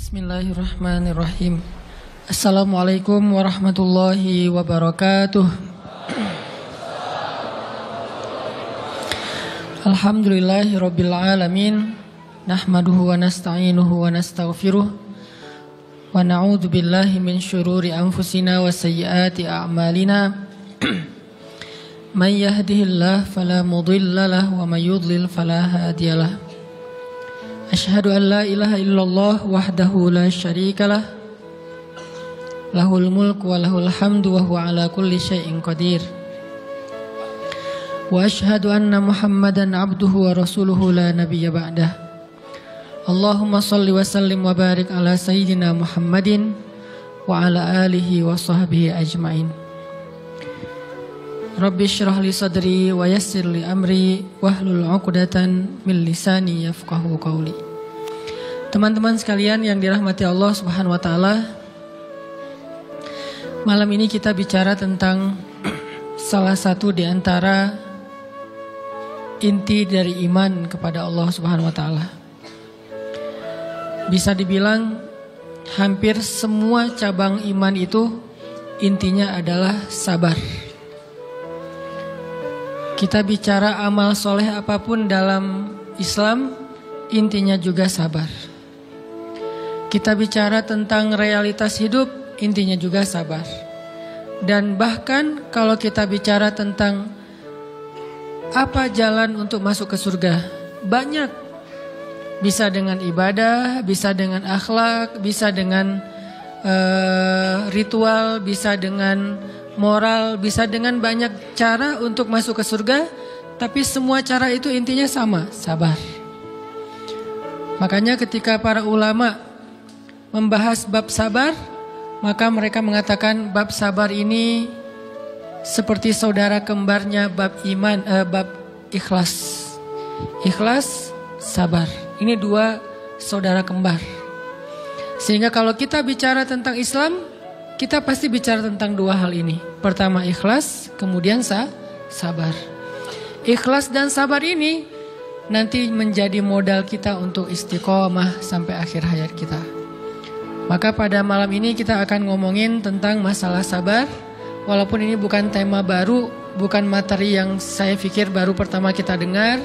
Bismillahirrahmanirrahim. Assalamualaikum warahmatullahi wabarakatuh. Alhamdulillahi rabbil alamin. Nahmaduhu wa nasta'inuhu wa nastaghfiruh. Wa na'udzu billahi min syururi anfusina wa sayyiati a'malina. Man yahdihillahu fala mudilla lahu wa may yudlil fala hadiyalah. Asyhadu an la ilaha illallah wahdahu la syarikalah. Lahul mulku wa lahul hamdu wa huwa ala kulli syai'in qadir. Wa asyhadu anna Muhammadan abduhu wa rasuluhu la nabiyya ba'dah. Allahumma salli wa sallim wa barik ala sayyidina Muhammadin wa ala alihi wa sahbihi ajma'in. Rabbi syrah li sadri wa yassir li amri wahlul 'uqdatan min lisani yafqahu qawli. Teman-teman sekalian yang dirahmati Allah Subhanahu wa taala, malam ini kita bicara tentang salah satu di antara inti dari iman kepada Allah Subhanahu wa taala. Bisa dibilang hampir semua cabang iman itu intinya adalah sabar. Kita bicara amal soleh apapun dalam Islam, intinya juga sabar. Kita bicara tentang realitas hidup, intinya juga sabar. Dan bahkan kalau kita bicara tentang apa jalan untuk masuk ke surga, banyak. Bisa dengan ibadah, bisa dengan akhlak, bisa dengan ritual, bisa dengan moral, bisa dengan banyak cara untuk masuk ke surga. Tapi semua cara itu intinya sama, sabar. Makanya ketika para ulama membahas bab sabar, maka mereka mengatakan bab sabar ini seperti saudara kembarnya bab iman, bab ikhlas. Ikhlas, sabar. Ini dua saudara kembar. Sehingga kalau kita bicara tentang Islam, kita pasti bicara tentang dua hal ini. Pertama ikhlas, kemudian sabar. Ikhlas dan sabar ini nanti menjadi modal kita untuk istiqomah sampai akhir hayat kita. Maka pada malam ini kita akan ngomongin tentang masalah sabar. Walaupun ini bukan tema baru, bukan materi yang saya pikir baru pertama kita dengar,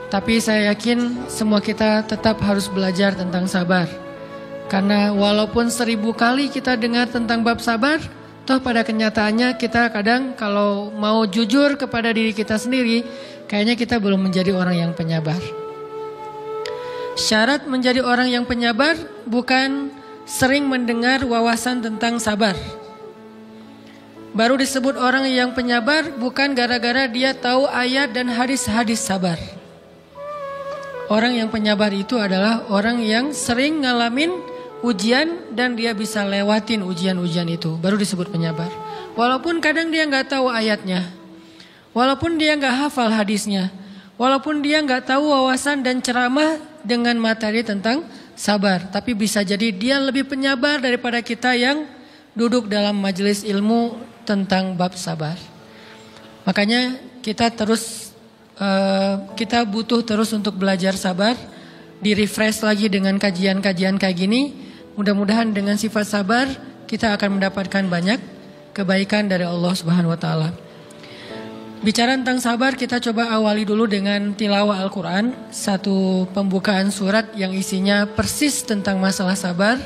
tapi saya yakin semua kita tetap harus belajar tentang sabar. Karena walaupun 1000 kali kita dengar tentang bab sabar, toh pada kenyataannya kita kadang kalau mau jujur kepada diri kita sendiri, kayaknya kita belum menjadi orang yang penyabar. Syarat menjadi orang yang penyabar bukan sering mendengar wawasan tentang sabar. Baru disebut orang yang penyabar bukan gara-gara dia tahu ayat dan hadis-hadis sabar. Orang yang penyabar itu adalah orang yang sering ngalamin ujian dan dia bisa lewatin ujian-ujian itu, baru disebut penyabar. Walaupun kadang dia nggak tahu ayatnya, walaupun dia nggak hafal hadisnya, walaupun dia nggak tahu wawasan dan ceramah dengan materi tentang sabar, tapi bisa jadi dia lebih penyabar daripada kita yang duduk dalam majelis ilmu tentang bab sabar. Makanya kita butuh terus untuk belajar sabar, di-refresh lagi dengan kajian-kajian kayak gini. Mudah-mudahan dengan sifat sabar kita akan mendapatkan banyak kebaikan dari Allah Subhanahu wa taala. Bicara tentang sabar, kita coba awali dulu dengan tilawah Al-Quran. Satu pembukaan surat yang isinya persis tentang masalah sabar,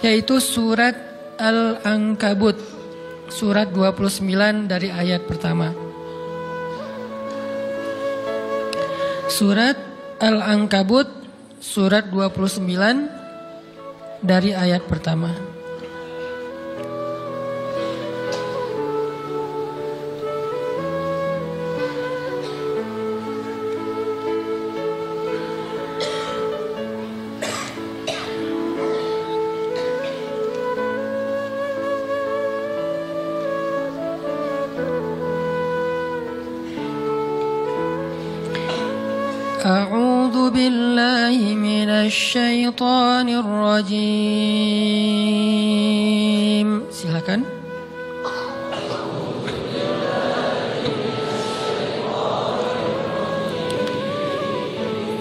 yaitu surat Al-Ankabut, surat 29 dari ayat pertama. Surat Al-Ankabut, surat 29 dari ayat pertama. A'udzu billahi minasy syaithanir rajim. Silakan.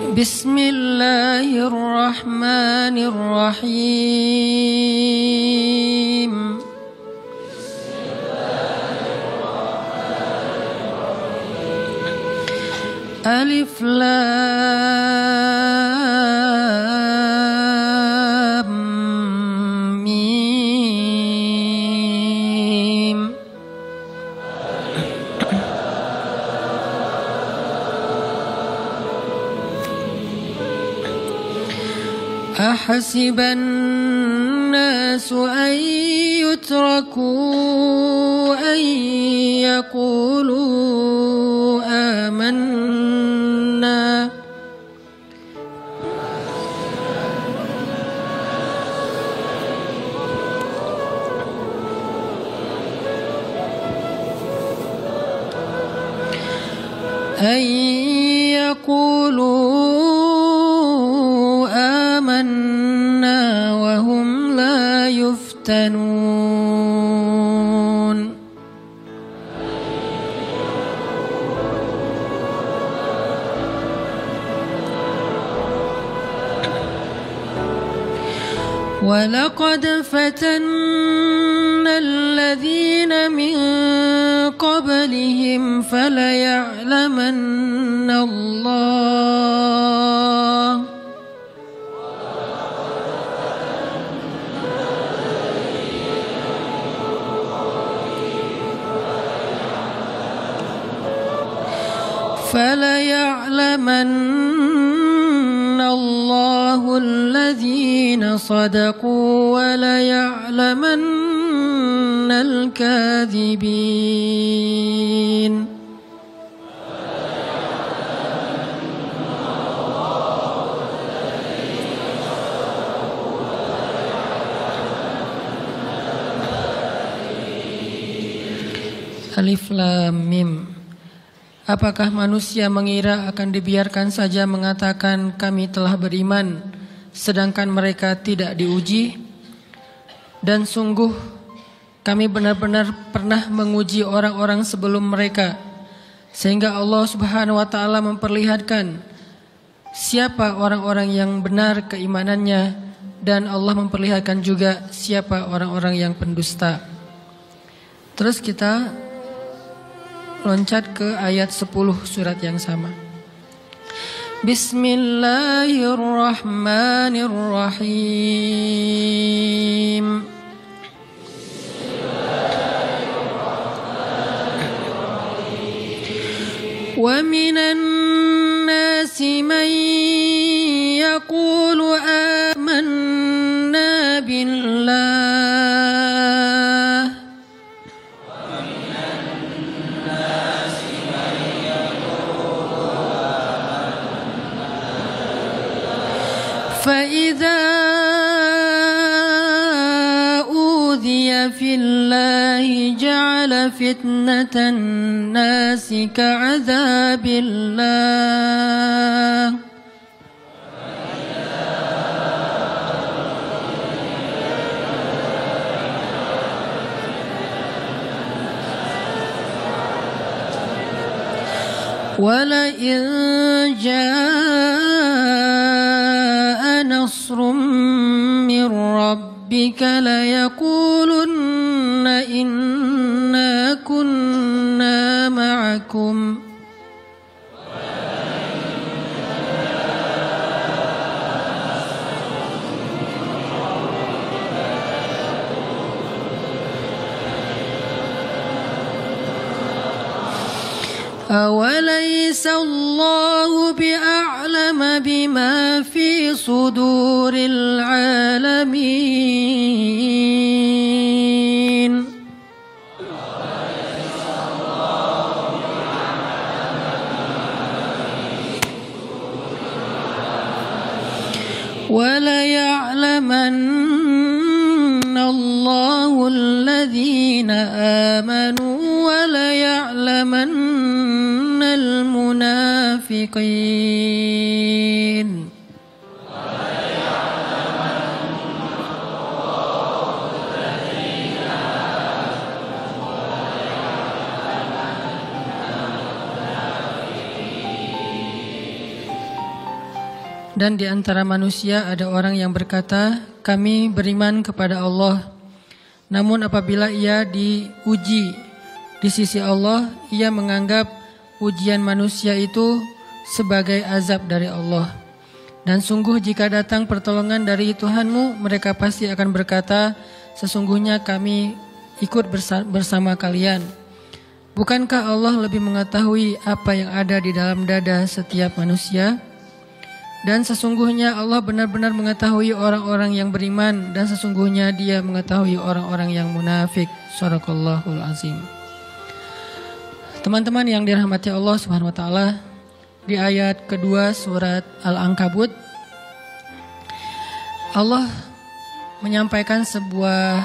Bismillahirrahmanirrahim. Alif Lam Mim. Ahasiban nasu an yutraku an yaqulu amanna an yaqulu amanna wa hum la yuftanun. وَلَقَدْ فَتَنَّا الَّذِينَ مِنْ قَبْلِهِمْ فَلَيَعْلَمَنَّ اللَّهُ الَّذِينَ صَدَقُوا وَلَيَعْلَمَنَّ الْكَاذِبِينَ. Alif Lam Mim. Apakah manusia mengira akan dibiarkan saja mengatakan kami telah beriman, sedangkan mereka tidak diuji? Dan sungguh kami benar-benar pernah menguji orang-orang sebelum mereka, sehingga Allah Subhanahu wa Ta'ala memperlihatkan siapa orang-orang yang benar keimanannya, dan Allah memperlihatkan juga siapa orang-orang yang pendusta. Terus kita loncat ke ayat 10 surat yang sama. Bismillahirrahmanirrahim. Wa minan nasi man yaqulu amanna billah فَإِذَا أُوذِيَ فِي اللَّهِ جَعَلَ فِتْنَةَ النَّاسِ كَعَذَابِ اللَّهِ وَلَئِنْ جَاءَ نَصْرٌ مِّن رَّبِّكَ لَيَقُولُنَّ إِنَّا كُنَّا مَعَكُمْ أَوَلَيْسَ اللَّهُ بِأَعْلَمَ بِمَا فِي صُدُورِ الْعَالَمِينَ وَلَيَعْلَمَنَّ اللَّهُ الَّذِينَ آمَنُوا وَلَيَعْلَمَنَّ الْمُنَافِقِينَ. Dan di antara manusia ada orang yang berkata, kami beriman kepada Allah. Namun apabila ia diuji di sisi Allah, ia menganggap ujian manusia itu sebagai azab dari Allah. Dan sungguh jika datang pertolongan dari Tuhanmu, mereka pasti akan berkata, sesungguhnya kami ikut bersama kalian. Bukankah Allah lebih mengetahui apa yang ada di dalam dada setiap manusia? Dan sesungguhnya Allah benar-benar mengetahui orang-orang yang beriman, dan sesungguhnya Dia mengetahui orang-orang yang munafik. Shadaqallahul azim. Teman-teman yang dirahmati Allah Subhanahu wa taala, di ayat kedua surat Al-Ankabut, Allah menyampaikan sebuah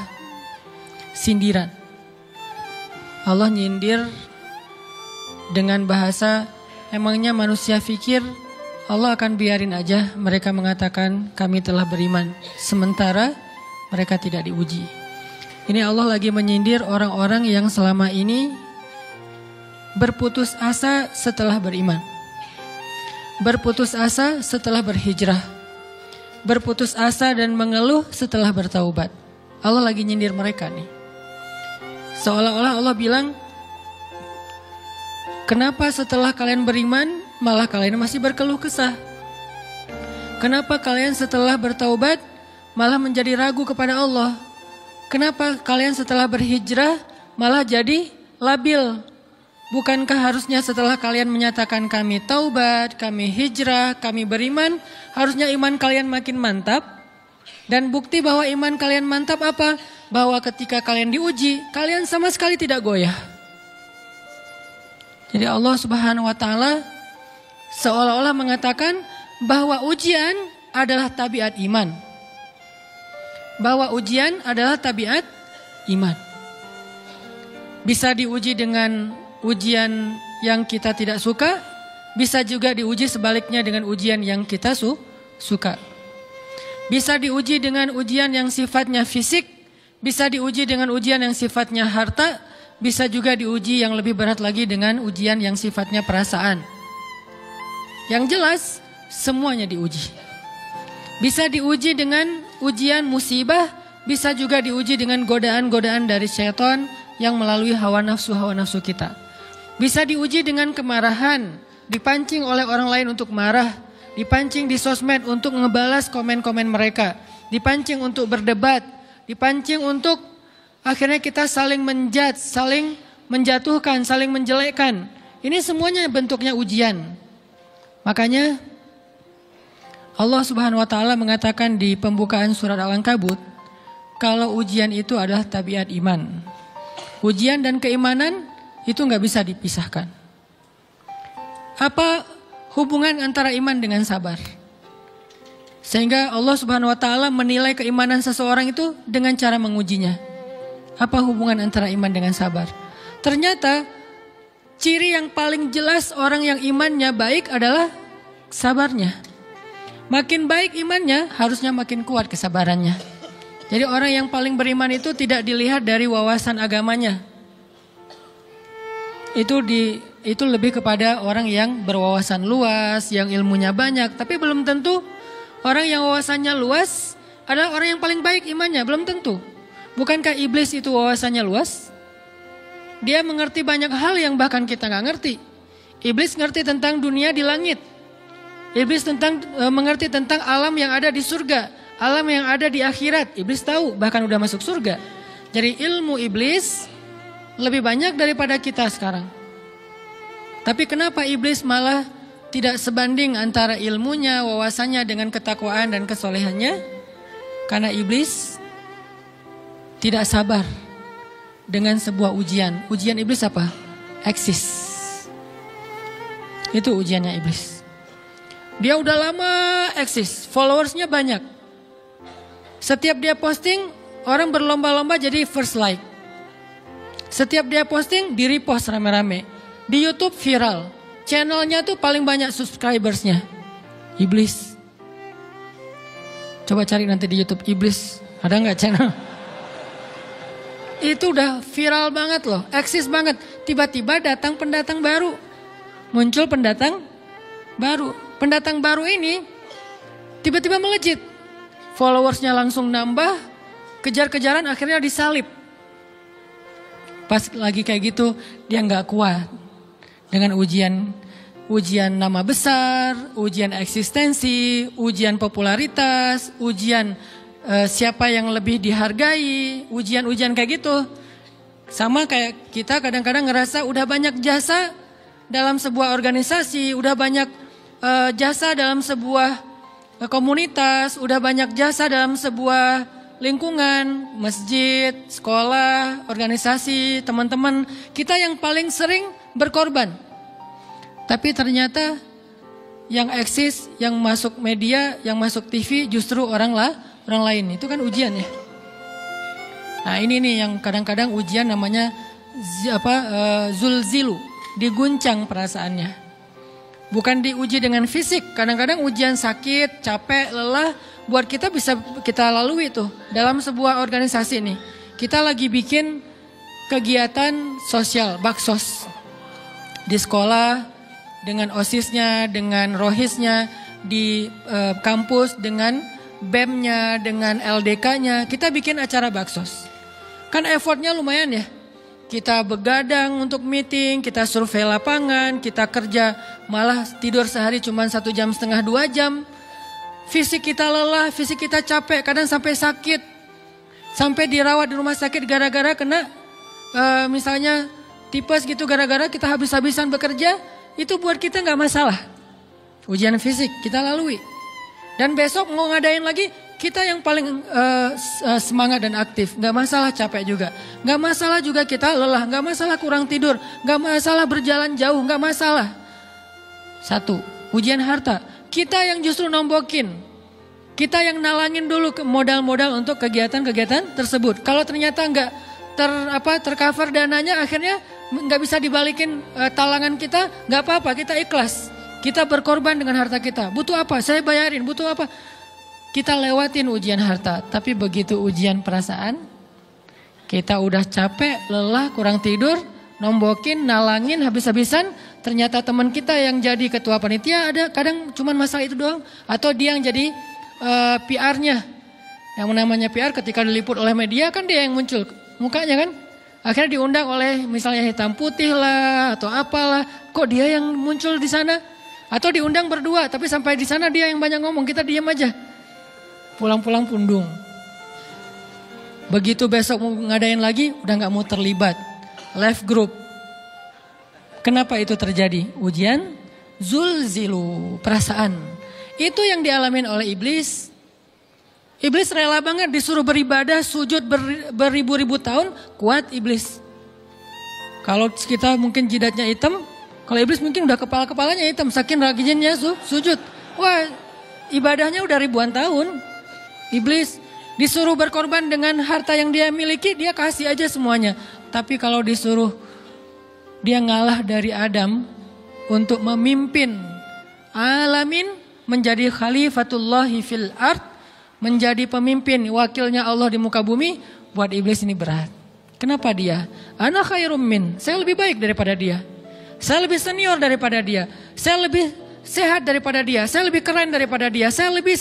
sindiran. Allah nyindir dengan bahasa, emangnya manusia pikir Allah akan biarin aja mereka mengatakan kami telah beriman, sementara mereka tidak diuji. Ini Allah lagi menyindir orang-orang yang selama ini berputus asa setelah beriman, berputus asa setelah berhijrah, berputus asa dan mengeluh setelah bertaubat. Allah lagi nyindir mereka nih. Seolah-olah Allah bilang, kenapa setelah kalian beriman malah kalian masih berkeluh kesah? Kenapa kalian setelah bertaubat malah menjadi ragu kepada Allah? Kenapa kalian setelah berhijrah malah jadi labil? Bukankah harusnya setelah kalian menyatakan kami taubat, kami hijrah, kami beriman, harusnya iman kalian makin mantap? Dan bukti bahwa iman kalian mantap apa? Bahwa ketika kalian diuji, kalian sama sekali tidak goyah. Jadi Allah Subhanahu wa taala seolah-olah mengatakan bahwa ujian adalah tabiat iman. Bahwa ujian adalah tabiat iman. Bisa diuji dengan ujian yang kita tidak suka, bisa juga diuji sebaliknya dengan ujian yang kita suka. Bisa diuji dengan ujian yang sifatnya fisik, bisa diuji dengan ujian yang sifatnya harta, bisa juga diuji yang lebih berat lagi dengan ujian yang sifatnya perasaan. Yang jelas semuanya diuji. Bisa diuji dengan ujian musibah, bisa juga diuji dengan godaan-godaan dari syaitan yang melalui hawa nafsu kita. Bisa diuji dengan kemarahan, dipancing oleh orang lain untuk marah, dipancing di sosmed untuk ngebalas komen-komen mereka, dipancing untuk berdebat, dipancing untuk akhirnya kita saling menjudge, saling menjatuhkan, saling menjelekkan. Ini semuanya bentuknya ujian. Makanya Allah Subhanahu wa taala mengatakan di pembukaan surat Al-Ankabut, kalau ujian itu adalah tabiat iman. Ujian dan keimanan itu nggak bisa dipisahkan. Apa hubungan antara iman dengan sabar? Sehingga Allah Subhanahu wa taala menilai keimanan seseorang itu dengan cara mengujinya. Apa hubungan antara iman dengan sabar? Ternyata ciri yang paling jelas orang yang imannya baik adalah sabarnya. Makin baik imannya, harusnya makin kuat kesabarannya. Jadi orang yang paling beriman itu tidak dilihat dari wawasan agamanya. Itu lebih kepada orang yang berwawasan luas, yang ilmunya banyak. Tapi belum tentu orang yang wawasannya luas adalah orang yang paling baik imannya, belum tentu. Bukankah iblis itu wawasannya luas? Dia mengerti banyak hal yang bahkan kita gak ngerti. Iblis ngerti tentang dunia di langit. Iblis mengerti tentang alam yang ada di surga, alam yang ada di akhirat. Iblis tahu, bahkan udah masuk surga. Jadi ilmu iblis lebih banyak daripada kita sekarang. Tapi kenapa iblis malah tidak sebanding antara ilmunya, wawasannya dengan ketakwaan dan kesolehannya? Karena iblis tidak sabar dengan sebuah ujian. Ujian iblis apa? Eksis. Itu ujiannya iblis. Dia udah lama eksis, followersnya banyak. Setiap dia posting, orang berlomba-lomba jadi first like. Setiap dia posting, di repost rame-rame. Di YouTube viral. Channelnya tuh paling banyak subscribersnya. Iblis. Coba cari nanti di YouTube iblis. Ada nggak channel? Itu udah viral banget loh, eksis banget. Tiba-tiba datang pendatang baru. Muncul pendatang baru. Pendatang baru ini tiba-tiba melejit. Followersnya langsung nambah, kejar-kejaran akhirnya disalib. Pas lagi kayak gitu dia nggak kuat dengan ujian nama besar, ujian eksistensi, ujian popularitas, ujian siapa yang lebih dihargai, ujian-ujian kayak gitu. Sama kayak kita kadang-kadang ngerasa udah banyak jasa dalam sebuah organisasi, udah banyak jasa dalam sebuah komunitas, udah banyak jasa dalam sebuah lingkungan, masjid, sekolah, organisasi, teman-teman. Kita yang paling sering berkorban. Tapi ternyata yang eksis, yang masuk media, yang masuk TV justru orang lain. Itu kan ujian ya. Nah ini nih yang kadang-kadang ujian namanya zulzilu, diguncang perasaannya. Bukan diuji dengan fisik, kadang-kadang ujian sakit, capek, lelah, buat kita bisa kita lalui tuh dalam sebuah organisasi nih. Kita lagi bikin kegiatan sosial, baksos di sekolah, dengan OSIS-nya, dengan ROHIS-nya, di kampus, dengan BEM-nya, dengan LDK-nya. Kita bikin acara baksos. Kan effortnya lumayan ya. Kita begadang untuk meeting, kita survei lapangan, kita kerja malah tidur sehari cuma 1,5 jam, 2 jam. Fisik kita lelah, fisik kita capek, kadang sampai sakit. Sampai dirawat di rumah sakit gara-gara kena misalnya tipes gitu, gara-gara kita habis-habisan bekerja. Itu buat kita gak masalah. Ujian fisik kita lalui. Dan besok mau ngadain lagi, kita yang paling semangat dan aktif. Gak masalah capek juga. Gak masalah juga kita lelah. Gak masalah kurang tidur. Gak masalah berjalan jauh. Gak masalah. 1. Ujian harta. Kita yang justru nombokin. Kita yang nalangin dulu modal-modal untuk kegiatan-kegiatan tersebut. Kalau ternyata gak tercover dananya, akhirnya nggak bisa dibalikin talangan kita, nggak apa-apa, kita ikhlas, kita berkorban dengan harta kita. Butuh apa? Saya bayarin. Butuh apa? Kita lewatin ujian harta. Tapi begitu ujian perasaan, kita udah capek, lelah, kurang tidur, nombokin, nalangin habis-habisan. Ternyata teman kita yang jadi ketua panitia ada kadang cuman masalah itu doang, atau dia yang jadi PR-nya. Yang namanya PR ketika diliput oleh media kan dia yang muncul mukanya kan. Akhirnya diundang oleh misalnya hitam putih lah atau apalah. Kok dia yang muncul di sana? Atau diundang berdua tapi sampai di sana dia yang banyak ngomong, kita diam aja. Pulang-pulang pundung. Begitu besok mau ngadain lagi udah gak mau terlibat. Left group. Kenapa itu terjadi? Ujian zulzilu, perasaan. Itu yang dialamin oleh iblis. Iblis rela banget disuruh beribadah, sujud beribu-ribu tahun, kuat iblis. Kalau kita mungkin jidatnya hitam, kalau iblis mungkin udah kepala-kepalanya hitam, saking rajinnya sujud. Wah, ibadahnya udah ribuan tahun. Iblis disuruh berkorban dengan harta yang dia miliki, dia kasih aja semuanya. Tapi kalau disuruh dia ngalah dari Adam untuk memimpin alamin, menjadi khalifatullahi fil ard, menjadi pemimpin, wakilnya Allah di muka bumi, buat iblis ini berat. Kenapa dia? Ana khairum min, saya lebih baik daripada dia. Saya lebih senior daripada dia. Saya lebih sehat daripada dia. Saya lebih keren daripada dia. Saya lebih.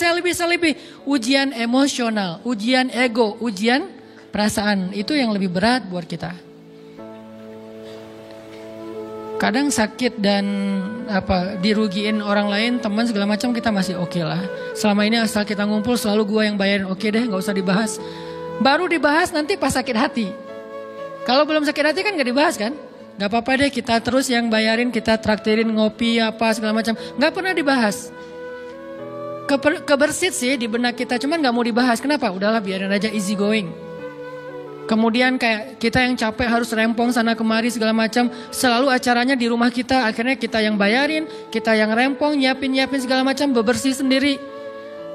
Ujian emosional, ujian ego, ujian perasaan. Itu yang lebih berat buat kita. Kadang sakit dan dirugiin orang lain, teman segala macam kita masih oke lah. Selama ini asal kita ngumpul selalu gua yang bayarin, oke deh, nggak usah dibahas. Baru dibahas nanti pas sakit hati. Kalau belum sakit hati kan nggak dibahas kan? Nggak apa-apa deh, kita terus yang bayarin, kita traktirin ngopi apa segala macam. Nggak pernah dibahas. Kebersit sih di benak kita, cuman nggak mau dibahas. Kenapa? Udahlah biarin aja, easy going. Kemudian kayak kita yang capek harus rempong sana kemari segala macam. Selalu acaranya di rumah kita. Akhirnya kita yang bayarin, kita yang rempong, nyiapin segala macam, bebersih sendiri.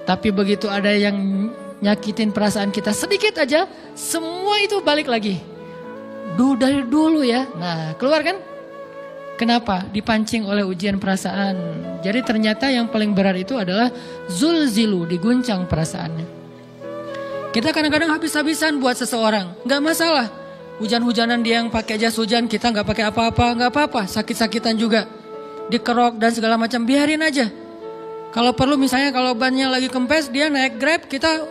Tapi begitu ada yang nyakitin perasaan kita sedikit aja, semua itu balik lagi. Dari dulu ya. Nah keluar kan? Kenapa? Dipancing oleh ujian perasaan. Jadi ternyata yang paling berat itu adalah zulzilu, diguncang perasaannya. Kita kadang-kadang habis-habisan buat seseorang, nggak masalah. Hujan-hujanan dia yang pakai jas hujan, kita nggak pakai apa-apa, nggak apa-apa. Sakit-sakitan juga, dikerok dan segala macam, biarin aja. Kalau perlu misalnya kalau bannya lagi kempes, dia naik Grab, kita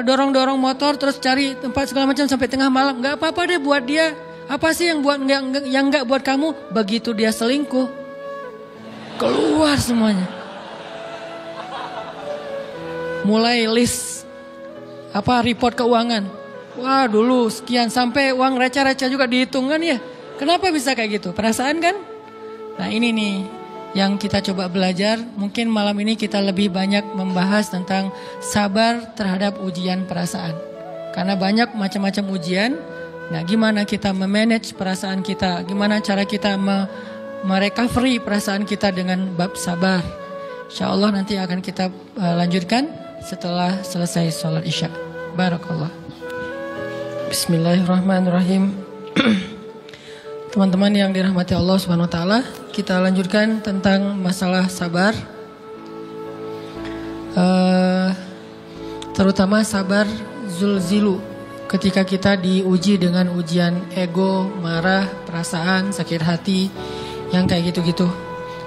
dorong-dorong motor terus cari tempat segala macam sampai tengah malam. Nggak apa-apa deh buat dia. Apa sih yang nggak buat kamu? Begitu dia selingkuh, keluar semuanya. Mulai list report keuangan. Wah dulu sekian, sampai uang receh-receh juga dihitung kan ya. Kenapa bisa kayak gitu? Perasaan kan? Nah ini nih yang kita coba belajar. Mungkin malam ini kita lebih banyak membahas tentang sabar terhadap ujian perasaan. Karena banyak macam-macam ujian. Nah gimana kita memanage perasaan kita. Gimana cara kita merecovery perasaan kita dengan bab sabar. Insya Allah nanti akan kita lanjutkan setelah selesai sholat isya. Barakallah. Bismillahirrahmanirrahim. Teman-teman yang dirahmati Allah Subhanahu wa taala, kita lanjutkan tentang masalah sabar. Terutama sabar zulzilu, ketika kita diuji dengan ujian ego, marah, perasaan, sakit hati, yang kayak gitu-gitu.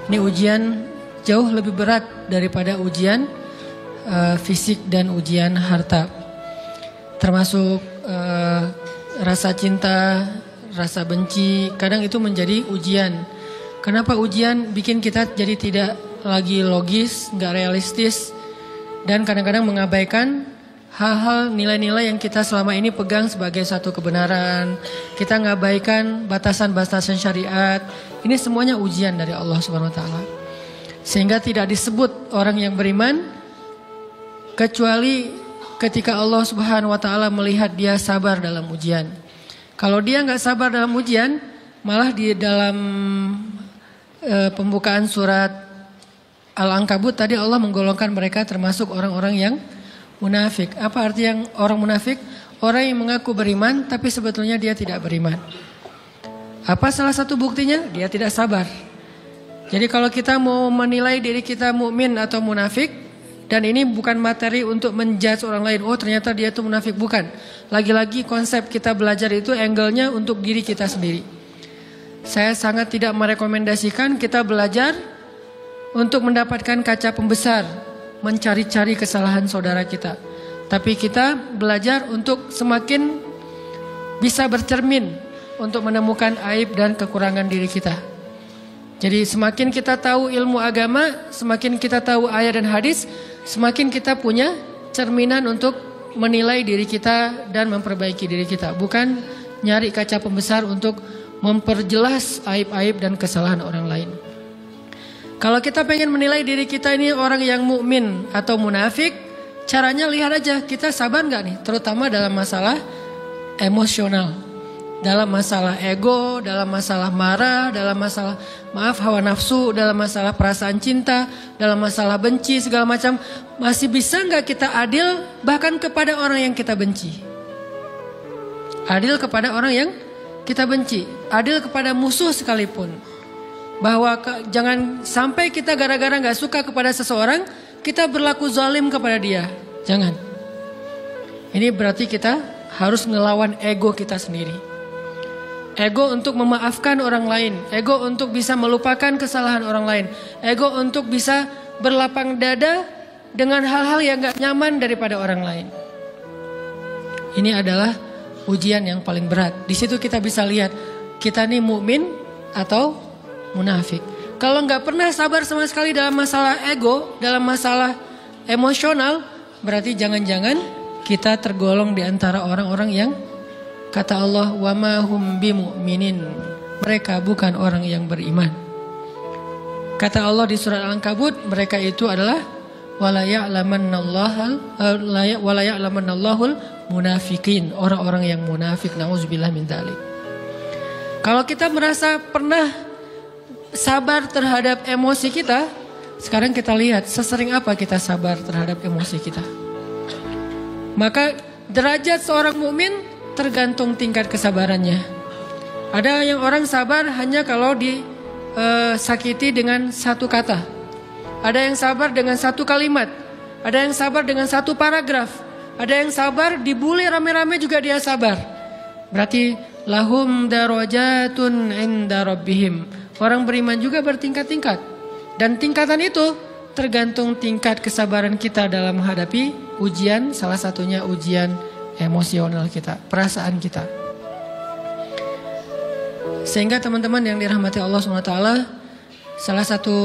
Ini ujian jauh lebih berat daripada ujian fisik dan ujian harta. Termasuk rasa cinta, rasa benci, kadang itu menjadi ujian. Kenapa ujian bikin kita jadi tidak lagi logis, gak realistis, dan kadang-kadang mengabaikan hal-hal nilai-nilai yang kita selama ini pegang sebagai satu kebenaran. Kita ngabaikan batasan-batasan syariat. Ini semuanya ujian dari Allah Subhanahu wa taala. Sehingga tidak disebut orang yang beriman kecuali ketika Allah Subhanahu wa taala melihat dia sabar dalam ujian. Kalau dia nggak sabar dalam ujian, malah di dalam pembukaan surat Al-Ankabut tadi Allah menggolongkan mereka termasuk orang-orang yang munafik. Apa arti yang orang munafik? Orang yang mengaku beriman tapi sebetulnya dia tidak beriman. Apa salah satu buktinya? Dia tidak sabar. Jadi kalau kita mau menilai diri kita mukmin atau munafik, dan ini bukan materi untuk menjudge orang lain. Oh ternyata dia itu munafik, bukan. Lagi-lagi konsep kita belajar itu angle-nya untuk diri kita sendiri. Saya sangat tidak merekomendasikan kita belajar untuk mendapatkan kaca pembesar, mencari-cari kesalahan saudara kita. Tapi kita belajar untuk semakin bisa bercermin untuk menemukan aib dan kekurangan diri kita. Jadi semakin kita tahu ilmu agama, semakin kita tahu ayat dan hadis, semakin kita punya cerminan untuk menilai diri kita dan memperbaiki diri kita. Bukan nyari kaca pembesar untuk memperjelas aib-aib dan kesalahan orang lain. Kalau kita pengen menilai diri kita ini orang yang mukmin atau munafik, caranya lihat aja kita sabar nggak nih, terutama dalam masalah emosional, dalam masalah ego, dalam masalah marah, dalam masalah hawa nafsu, dalam masalah perasaan cinta, dalam masalah benci segala macam. Masih bisa nggak kita adil bahkan kepada orang yang kita benci? Adil kepada orang yang kita benci, adil kepada musuh sekalipun. Bahwa jangan sampai kita gara-gara gak suka kepada seseorang, kita berlaku zalim kepada dia. Jangan. Ini berarti kita harus ngelawan ego kita sendiri. Ego untuk memaafkan orang lain. Ego untuk bisa melupakan kesalahan orang lain. Ego untuk bisa berlapang dada dengan hal-hal yang gak nyaman daripada orang lain. Ini adalah ujian yang paling berat. Di situ kita bisa lihat kita nih mukmin atau munafik. Kalau nggak pernah sabar sama sekali dalam masalah ego, dalam masalah emosional, berarti jangan-jangan kita tergolong di antara orang-orang yang kata Allah, wa ma hum bimu'minin. Mereka bukan orang yang beriman. Kata Allah di surat Al-Ankabut, mereka itu adalah wala ya'lamannallahul munafikin, orang-orang yang munafik. Nauzubillah min dzalik. Kalau kita merasa pernah sabar terhadap emosi kita, sekarang kita lihat sesering apa kita sabar terhadap emosi kita. Maka derajat seorang mukmin tergantung tingkat kesabarannya. Ada yang orang sabar hanya kalau disakiti dengan satu kata. Ada yang sabar dengan satu kalimat. Ada yang sabar dengan satu paragraf. Ada yang sabar dibully rame-rame juga dia sabar. Berarti lahum darajatun inda rabbihim. Orang beriman juga bertingkat-tingkat. Dan tingkatan itu tergantung tingkat kesabaran kita dalam menghadapi ujian, salah satunya ujian emosional kita, perasaan kita. Sehingga teman-teman yang dirahmati Allah SWT, salah satu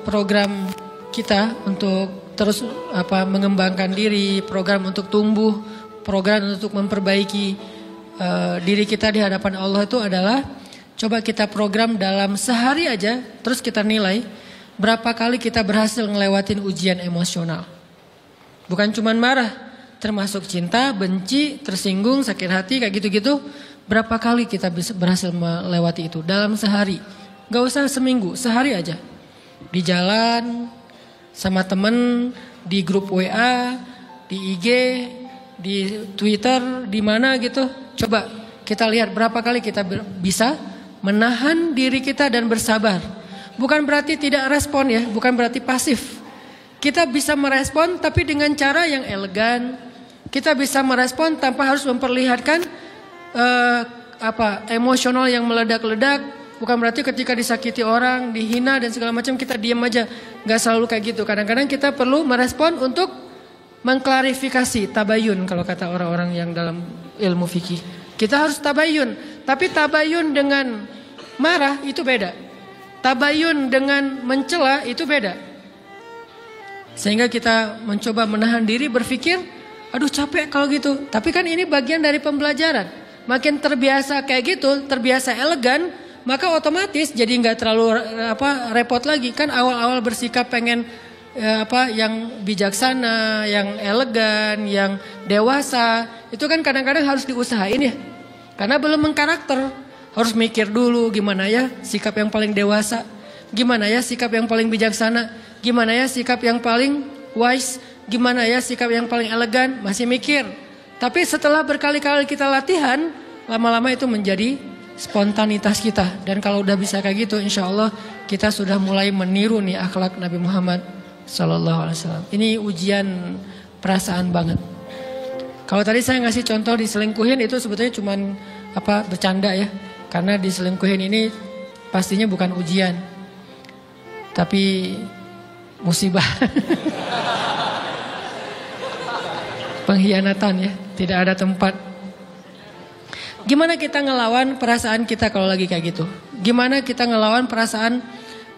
program kita untuk terus mengembangkan diri, program untuk tumbuh, program untuk memperbaiki diri kita di hadapan Allah itu adalah coba kita program dalam sehari aja, terus kita nilai berapa kali kita berhasil ngelewatin ujian emosional. Bukan cuma marah, termasuk cinta, benci, tersinggung, sakit hati, kayak gitu-gitu. Berapa kali kita bisa berhasil melewati itu dalam sehari. Gak usah seminggu, sehari aja. Di jalan, sama temen, di grup WA, di IG, di Twitter, di mana gitu. Coba kita lihat berapa kali kita bisa menahan diri kita dan bersabar. Bukan berarti tidak respon ya, bukan berarti pasif. Kita bisa merespon tapi dengan cara yang elegan. Kita bisa merespon tanpa harus memperlihatkan emosional yang meledak-ledak. Bukan berarti ketika disakiti orang, dihina dan segala macam kita diam aja. Gak selalu kayak gitu. Kadang-kadang kita perlu merespon untuk mengklarifikasi, tabayun kalau kata orang-orang yang dalam ilmu fikih. Kita harus tabayun. Tapi tabayun dengan marah itu beda. Tabayun dengan mencela itu beda. Sehingga kita mencoba menahan diri berpikir, aduh capek kalau gitu. Tapi kan ini bagian dari pembelajaran. Makin terbiasa kayak gitu, terbiasa elegan, maka otomatis jadi nggak terlalu repot lagi. Kan awal-awal bersikap pengen yang bijaksana, yang elegan, yang dewasa, itu kan kadang-kadang harus diusahain ya. Karena belum mengkarakter. Harus mikir dulu gimana ya sikap yang paling dewasa, gimana ya sikap yang paling bijaksana, gimana ya sikap yang paling wise, gimana ya sikap yang paling elegan, masih mikir. Tapi setelah berkali-kali kita latihan, lama-lama itu menjadi spontanitas kita. Dan kalau udah bisa kayak gitu, insya Allah kita sudah mulai meniru nih akhlak Nabi Muhammad SAW. Ini ujian perasaan banget. Kalau tadi saya ngasih contoh diselingkuhin itu sebetulnya cuman bercanda ya. Karena diselingkuhin ini pastinya bukan ujian, tapi musibah. Pengkhianatan ya, tidak ada tempat. Gimana kita ngelawan perasaan kita kalau lagi kayak gitu? Gimana kita ngelawan perasaan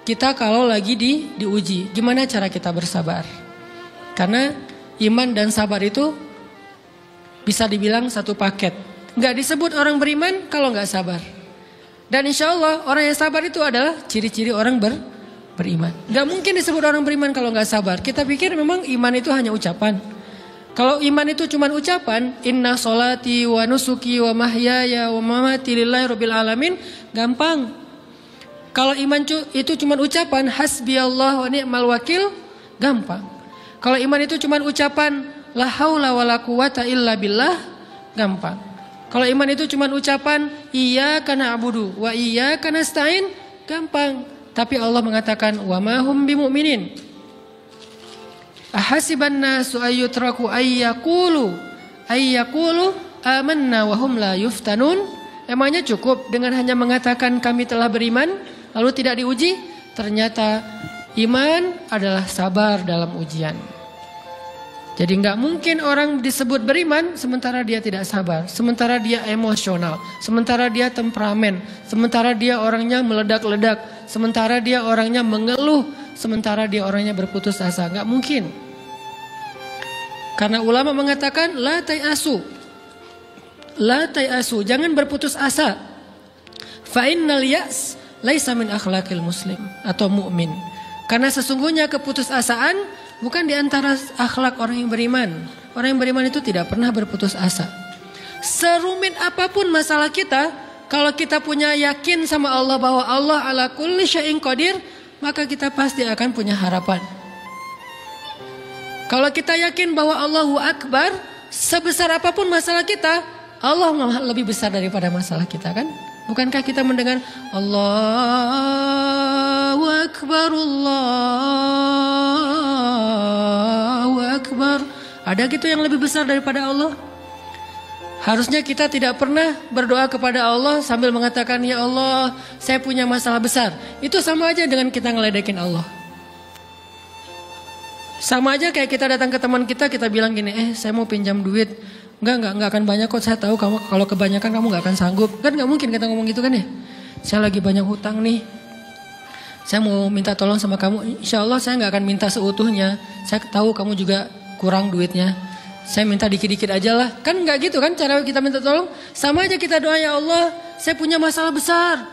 kita kalau lagi diuji? Gimana cara kita bersabar? Karena iman dan sabar itu bisa dibilang satu paket. Gak disebut orang beriman kalau gak sabar. Dan insya Allah orang yang sabar itu adalah ciri-ciri orang beriman. Gak mungkin disebut orang beriman kalau gak sabar. Kita pikir memang iman itu hanya ucapan. Kalau iman itu cuma ucapan, inna sholati wa nusuki wa mahyaya wa mamati lillahi rabbil alamin, gampang. Kalau iman itu cuma ucapan, hasbiyallah wa ni'mal wakil, gampang. Kalau iman itu cuma ucapan, la haula wa la quwata illa billah, gampang. Kalau iman itu cuma ucapan iyyaka na'budu wa iyyaka nasta'in, gampang. Tapi Allah mengatakan wa ma hum bimu'minin. Ahasiban nasu ayyutraku ayyaqulu amanna wa hum la yuftanun. Emangnya cukup dengan hanya mengatakan kami telah beriman lalu tidak diuji? Ternyata iman adalah sabar dalam ujian. Jadi nggak mungkin orang disebut beriman sementara dia tidak sabar, sementara dia emosional, sementara dia temperamen, sementara dia orangnya meledak-ledak, sementara dia orangnya mengeluh, sementara dia orangnya berputus asa. Nggak mungkin. Karena ulama mengatakan la tayasu, jangan berputus asa. Fa innal ya's laisa min akhlaqil muslim atau mukmin. Karena sesungguhnya keputusasaan bukan di antara akhlak orang yang beriman. Orang yang beriman itu tidak pernah berputus asa. Serumit apapun masalah kita, kalau kita punya yakin sama Allah bahwa Allah ala kulli syai'in qadir, maka kita pasti akan punya harapan. Kalau kita yakin bahwa Allahu Akbar, sebesar apapun masalah kita, Allah lebih besar daripada masalah kita kan? Bukankah kita mendengar Allahu Akbar, Allahu Akbar. Ada gitu yang lebih besar daripada Allah? Harusnya kita tidak pernah berdoa kepada Allah sambil mengatakan ya Allah saya punya masalah besar. Itu sama aja dengan kita ngeledekin Allah. Sama aja kayak kita datang ke teman kita bilang gini, saya mau pinjam duit. Enggak akan banyak kok, saya tahu kamu kalau kebanyakan kamu nggak akan sanggup. Kan nggak mungkin kita ngomong gitu kan ya. Saya lagi banyak hutang nih. Saya mau minta tolong sama kamu. Insya Allah saya nggak akan minta seutuhnya. Saya tahu kamu juga kurang duitnya. Saya minta dikit-dikit aja lah. Kan nggak gitu kan cara kita minta tolong. Sama aja kita doa, ya Allah saya punya masalah besar.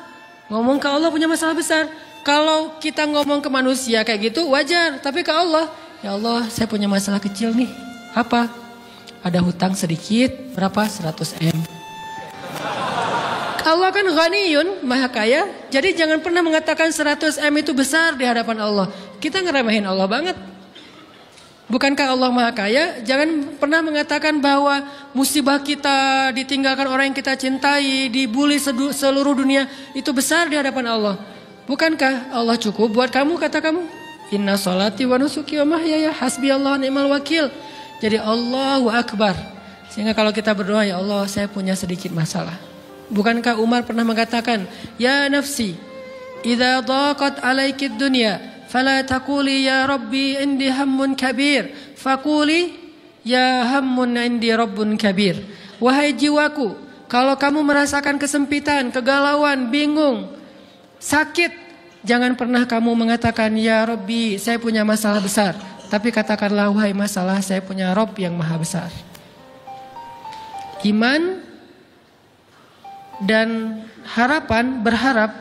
Ngomong ke Allah punya masalah besar. Kalau kita ngomong ke manusia kayak gitu wajar. Tapi ke Allah, ya Allah saya punya masalah kecil nih. Apa? Ada hutang sedikit, berapa? 100 M. Allah kan ghaniyun, maha kaya. Jadi jangan pernah mengatakan 100 M itu besar di hadapan Allah. Kita ngeremehin Allah banget. Bukankah Allah maha kaya? Jangan pernah mengatakan bahwa musibah kita, ditinggalkan orang yang kita cintai, dibully seluruh dunia, itu besar di hadapan Allah. Bukankah Allah cukup buat kamu, kata kamu? Inna sholati wa nusuki wa mahyaya hasbiyallahu ni'mal wakil. Jadi Allahu Akbar. Sehingga kalau kita berdoa, ya Allah saya punya sedikit masalah. Bukankah Umar pernah mengatakan, ya nafsi, idza daqat alaikid dunya, fala taquli ya Rabbi indi hammun kabir, faquli ya hammun indi rabbun kabir. Wahai jiwaku, kalau kamu merasakan kesempitan, kegalauan, bingung, sakit, jangan pernah kamu mengatakan ya Rabbi saya punya masalah besar. Tapi katakanlah, wahai masalah saya punya Rabb yang maha besar. Iman dan harapan, berharap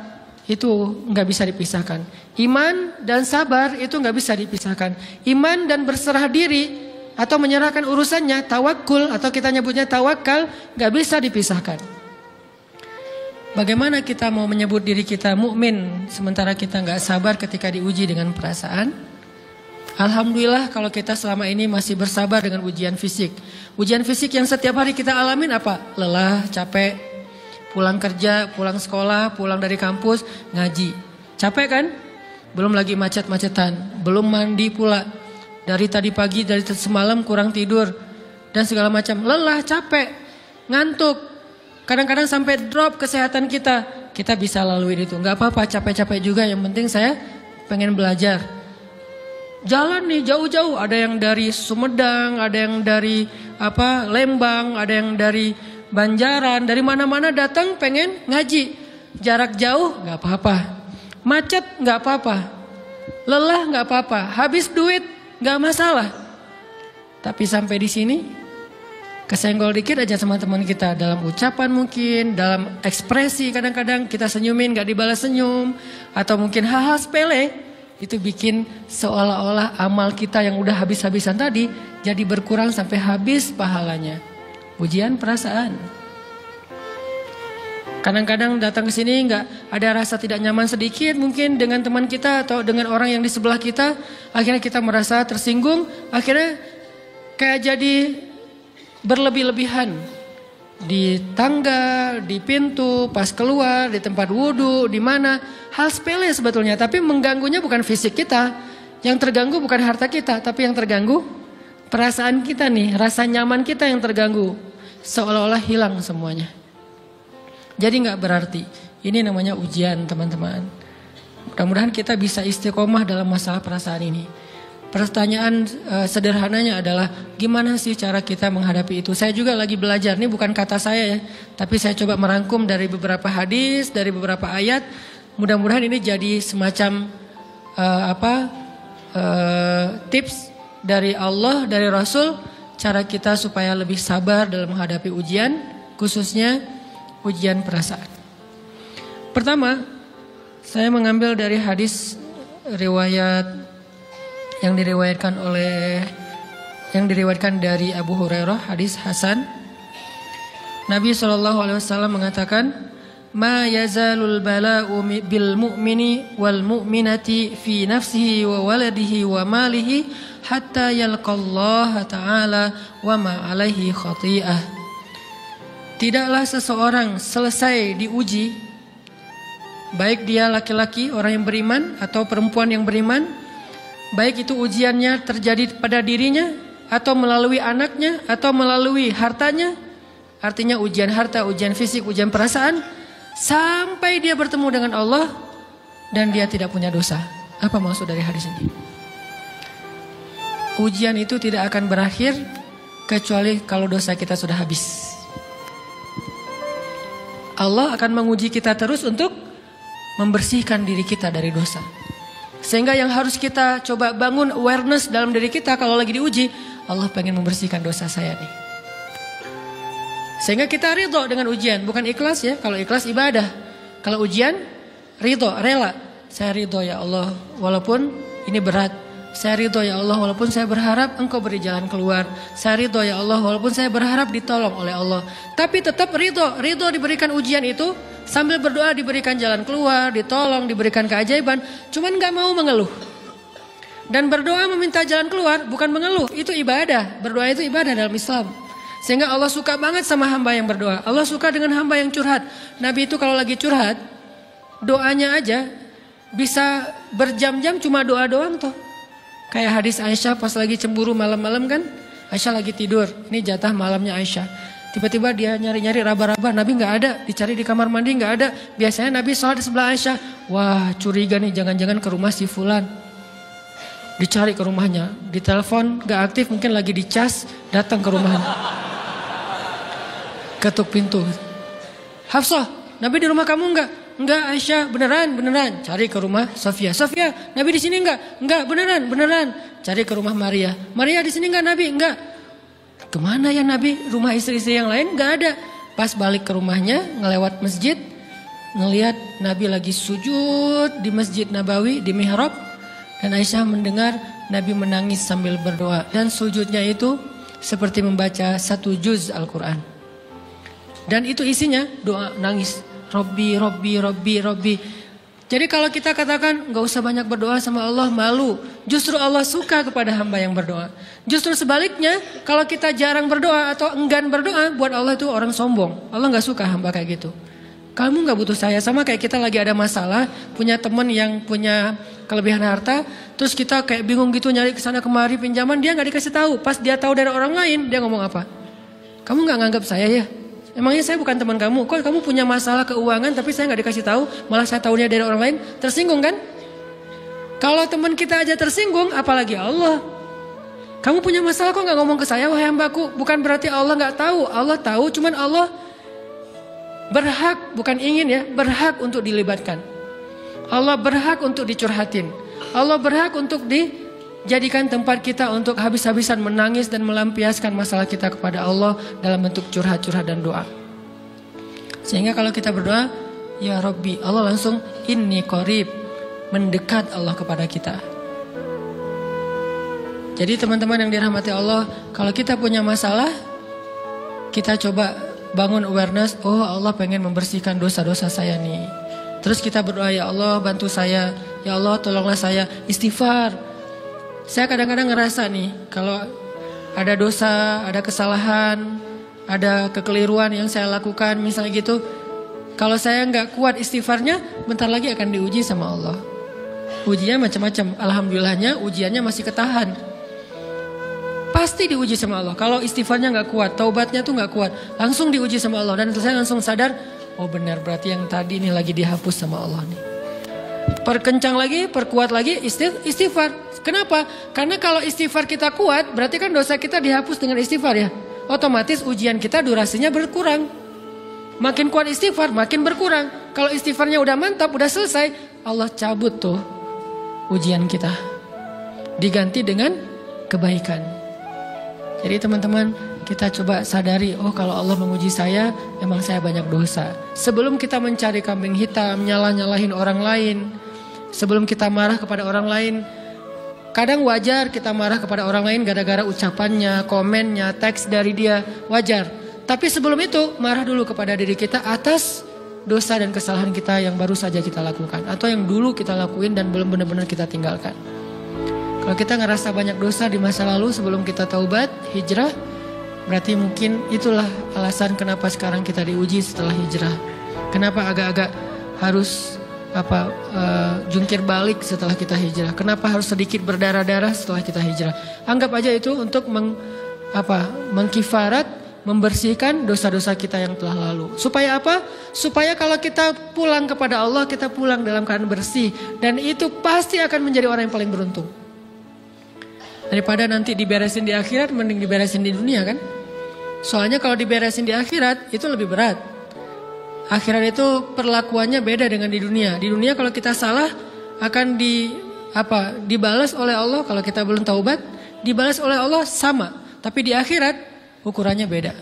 itu nggak bisa dipisahkan. Iman dan sabar itu nggak bisa dipisahkan. Iman dan berserah diri atau menyerahkan urusannya, tawakul atau kita nyebutnya tawakal, nggak bisa dipisahkan. Bagaimana kita mau menyebut diri kita mukmin sementara kita nggak sabar ketika diuji dengan perasaan? Alhamdulillah kalau kita selama ini masih bersabar dengan ujian fisik. Ujian fisik yang setiap hari kita alamin apa? Lelah, capek, pulang kerja, pulang sekolah, pulang dari kampus, ngaji. Capek kan? Belum lagi macet-macetan, belum mandi pula. Dari tadi pagi, dari semalam kurang tidur, dan segala macam. Lelah, capek, ngantuk. Kadang-kadang sampai drop kesehatan kita. Kita bisa lalui itu. Gak apa-apa, capek-capek juga. Yang penting saya pengen belajar. Jalan nih jauh-jauh, ada yang dari Sumedang, ada yang dari Lembang, ada yang dari Banjaran, dari mana-mana datang pengen ngaji. Jarak jauh nggak apa-apa, macet nggak apa-apa, lelah nggak apa-apa, habis duit nggak masalah. Tapi sampai di sini kesenggol dikit aja sama teman kita dalam ucapan mungkin, dalam ekspresi kadang-kadang kita senyumin nggak dibalas senyum, atau mungkin hal-hal sepele. Itu bikin seolah-olah amal kita yang udah habis-habisan tadi jadi berkurang sampai habis pahalanya. Ujian perasaan. Kadang-kadang datang ke sini nggak ada rasa tidak nyaman sedikit mungkin dengan teman kita atau dengan orang yang di sebelah kita. Akhirnya kita merasa tersinggung. Akhirnya kayak jadi berlebih-lebihan. Di tangga, di pintu, pas keluar, di tempat wudhu, di mana. Hal sepele sebetulnya, tapi mengganggunya bukan fisik kita. Yang terganggu bukan harta kita, tapi yang terganggu perasaan kita nih, rasa nyaman kita yang terganggu. Seolah-olah hilang semuanya. Jadi gak berarti. Ini namanya ujian teman-teman. Mudah-mudahan kita bisa istiqomah dalam masalah perasaan ini. Pertanyaan sederhananya adalah gimana sih cara kita menghadapi itu? Saya juga lagi belajar, ini bukan kata saya ya, tapi saya coba merangkum dari beberapa hadis, dari beberapa ayat. Mudah-mudahan ini jadi semacam tips dari Allah, dari Rasul, cara kita supaya lebih sabar dalam menghadapi ujian, khususnya ujian perasaan. Pertama, saya mengambil dari hadis riwayat yang diriwayatkan dari Abu Hurairah, hadis Hasan. Nabi SAW mengatakan, "Ma yazalul bala'u bil mu'mini wal mu'minati fi nafsihi wa waladihi wa malihi hatta yalqallaha ta'ala wa ma alaihi khati'ah." Tidaklah seseorang selesai diuji, baik dia laki-laki orang yang beriman atau perempuan yang beriman, baik itu ujiannya terjadi pada dirinya atau melalui anaknya atau melalui hartanya. Artinya ujian harta, ujian fisik, ujian perasaan, sampai dia bertemu dengan Allah dan dia tidak punya dosa. Apa maksud dari hadis ini? ujian itu tidak akan berakhir kecuali kalau dosa kita sudah habis. Allah akan menguji kita terus untuk membersihkan diri kita dari dosa. Sehingga yang harus kita coba bangun awareness dalam diri kita kalau lagi diuji, Allah pengen membersihkan dosa saya nih. Sehingga kita ridho dengan ujian, bukan ikhlas ya. Kalau ikhlas ibadah, kalau ujian ridho, rela. Saya ridho ya Allah walaupun ini berat. Saya ridho ya Allah walaupun saya berharap Engkau beri jalan keluar. Saya ridho ya Allah walaupun saya berharap ditolong oleh Allah. Tapi tetap ridho diberikan ujian itu sambil berdoa diberikan jalan keluar, ditolong, diberikan keajaiban. Cuman gak mau mengeluh. Dan berdoa meminta jalan keluar bukan mengeluh, itu ibadah. Berdoa itu ibadah dalam Islam. Sehingga Allah suka banget sama hamba yang berdoa. Allah suka dengan hamba yang curhat. Nabi itu kalau lagi curhat, doanya aja bisa berjam-jam cuma doa doang tuh. Kayak hadis Aisyah pas lagi cemburu malam-malam kan. Aisyah lagi tidur. Ini jatah malamnya Aisyah. Tiba-tiba dia nyari-nyari raba-raba. Nabi gak ada. Dicari di kamar mandi gak ada. Biasanya Nabi sholat di sebelah Aisyah. Wah curiga nih jangan-jangan ke rumah si fulan. Dicari ke rumahnya. Ditelepon gak aktif mungkin lagi dicas. Datang ke rumahnya. Ketuk pintu. Hafsah Nabi di rumah kamu enggak? Enggak Aisyah, beneran. Cari ke rumah Sofia. Sofia, Nabi di sini enggak? Enggak, beneran. Cari ke rumah Maria. Maria di sini enggak Nabi? Enggak. Kemana ya Nabi? Rumah istri-istri yang lain enggak ada. Pas balik ke rumahnya, ngelewat masjid, ngelihat Nabi lagi sujud di Masjid Nabawi di mihrab, dan Aisyah mendengar Nabi menangis sambil berdoa, dan sujudnya itu seperti membaca 1 juz Al-Quran. Dan itu isinya doa nangis. Robbi. Jadi kalau kita katakan gak usah banyak berdoa sama Allah, malu. Justru Allah suka kepada hamba yang berdoa. Justru sebaliknya kalau kita jarang berdoa atau enggan berdoa, buat Allah itu orang sombong. Allah gak suka hamba kayak gitu. Kamu gak butuh saya. Sama kayak kita lagi ada masalah, punya teman yang punya kelebihan harta, terus kita kayak bingung gitu nyari kesana kemari pinjaman, dia gak dikasih tahu. Pas dia tahu dari orang lain, dia ngomong apa? Kamu gak nganggap saya ya? Emangnya saya bukan teman kamu? Kok kamu punya masalah keuangan tapi saya gak dikasih tahu, malah saya tahunya dari orang lain? Tersinggung kan? Kalau teman kita aja tersinggung, apalagi Allah. Kamu punya masalah kok gak ngomong ke saya, wahai hambaku? Bukan berarti Allah gak tahu. Allah tahu, cuman Allah berhak, bukan ingin ya, berhak untuk dilibatkan. Allah berhak untuk dicurhatin. Allah berhak untuk dijadikan tempat kita untuk habis-habisan menangis dan melampiaskan masalah kita kepada Allah dalam bentuk curhat-curhat dan doa. Sehingga kalau kita berdoa, ya Rabbi, Allah langsung inni qarib, mendekat Allah kepada kita. Jadi teman-teman yang dirahmati Allah, kalau kita punya masalah, kita coba bangun awareness, oh Allah pengen membersihkan dosa-dosa saya nih. Terus kita berdoa, ya Allah bantu saya, ya Allah tolonglah saya, istighfar. Saya kadang-kadang ngerasa nih, kalau ada dosa, ada kesalahan, ada kekeliruan yang saya lakukan misalnya gitu, kalau saya nggak kuat istighfarnya, bentar lagi akan diuji sama Allah. Ujinya macam-macam, alhamdulillahnya ujiannya masih ketahan. Pasti diuji sama Allah. Kalau istighfarnya nggak kuat, taubatnya tuh nggak kuat, langsung diuji sama Allah. Dan saya langsung sadar, oh benar berarti yang tadi ini lagi dihapus sama Allah nih. Perkencang lagi, perkuat lagi istighfar. Kenapa? Karena kalau istighfar kita kuat, berarti kan dosa kita dihapus dengan istighfar ya. Otomatis ujian kita durasinya berkurang. Makin kuat istighfar, makin berkurang. Kalau istighfarnya udah mantap, udah selesai, Allah cabut tuh ujian kita. Diganti dengan kebaikan. Jadi teman-teman, kita coba sadari, oh kalau Allah menguji saya, emang saya banyak dosa. Sebelum kita mencari kambing hitam, nyalahin orang lain, sebelum kita marah kepada orang lain, kadang wajar kita marah kepada orang lain gara-gara ucapannya, komennya, teks dari dia, wajar. Tapi sebelum itu, marah dulu kepada diri kita atas dosa dan kesalahan kita yang baru saja kita lakukan, atau yang dulu kita lakuin dan belum benar-benar kita tinggalkan. Kalau kita ngerasa banyak dosa di masa lalu sebelum kita taubat, hijrah, berarti mungkin itulah alasan kenapa sekarang kita diuji setelah hijrah. Kenapa agak-agak harus jungkir balik setelah kita hijrah. Kenapa harus sedikit berdarah-darah setelah kita hijrah. Anggap aja itu untuk mengkifarat, membersihkan dosa-dosa kita yang telah lalu. Supaya apa? Supaya kalau kita pulang kepada Allah, kita pulang dalam keadaan bersih. Dan itu pasti akan menjadi orang yang paling beruntung. Daripada nanti diberesin di akhirat, mending diberesin di dunia kan. Soalnya kalau diberesin di akhirat itu lebih berat. Akhirat itu perlakuannya beda dengan di dunia. Di dunia kalau kita salah akan dibalas oleh Allah. Kalau kita belum taubat, dibalas oleh Allah sama. Tapi di akhirat ukurannya beda.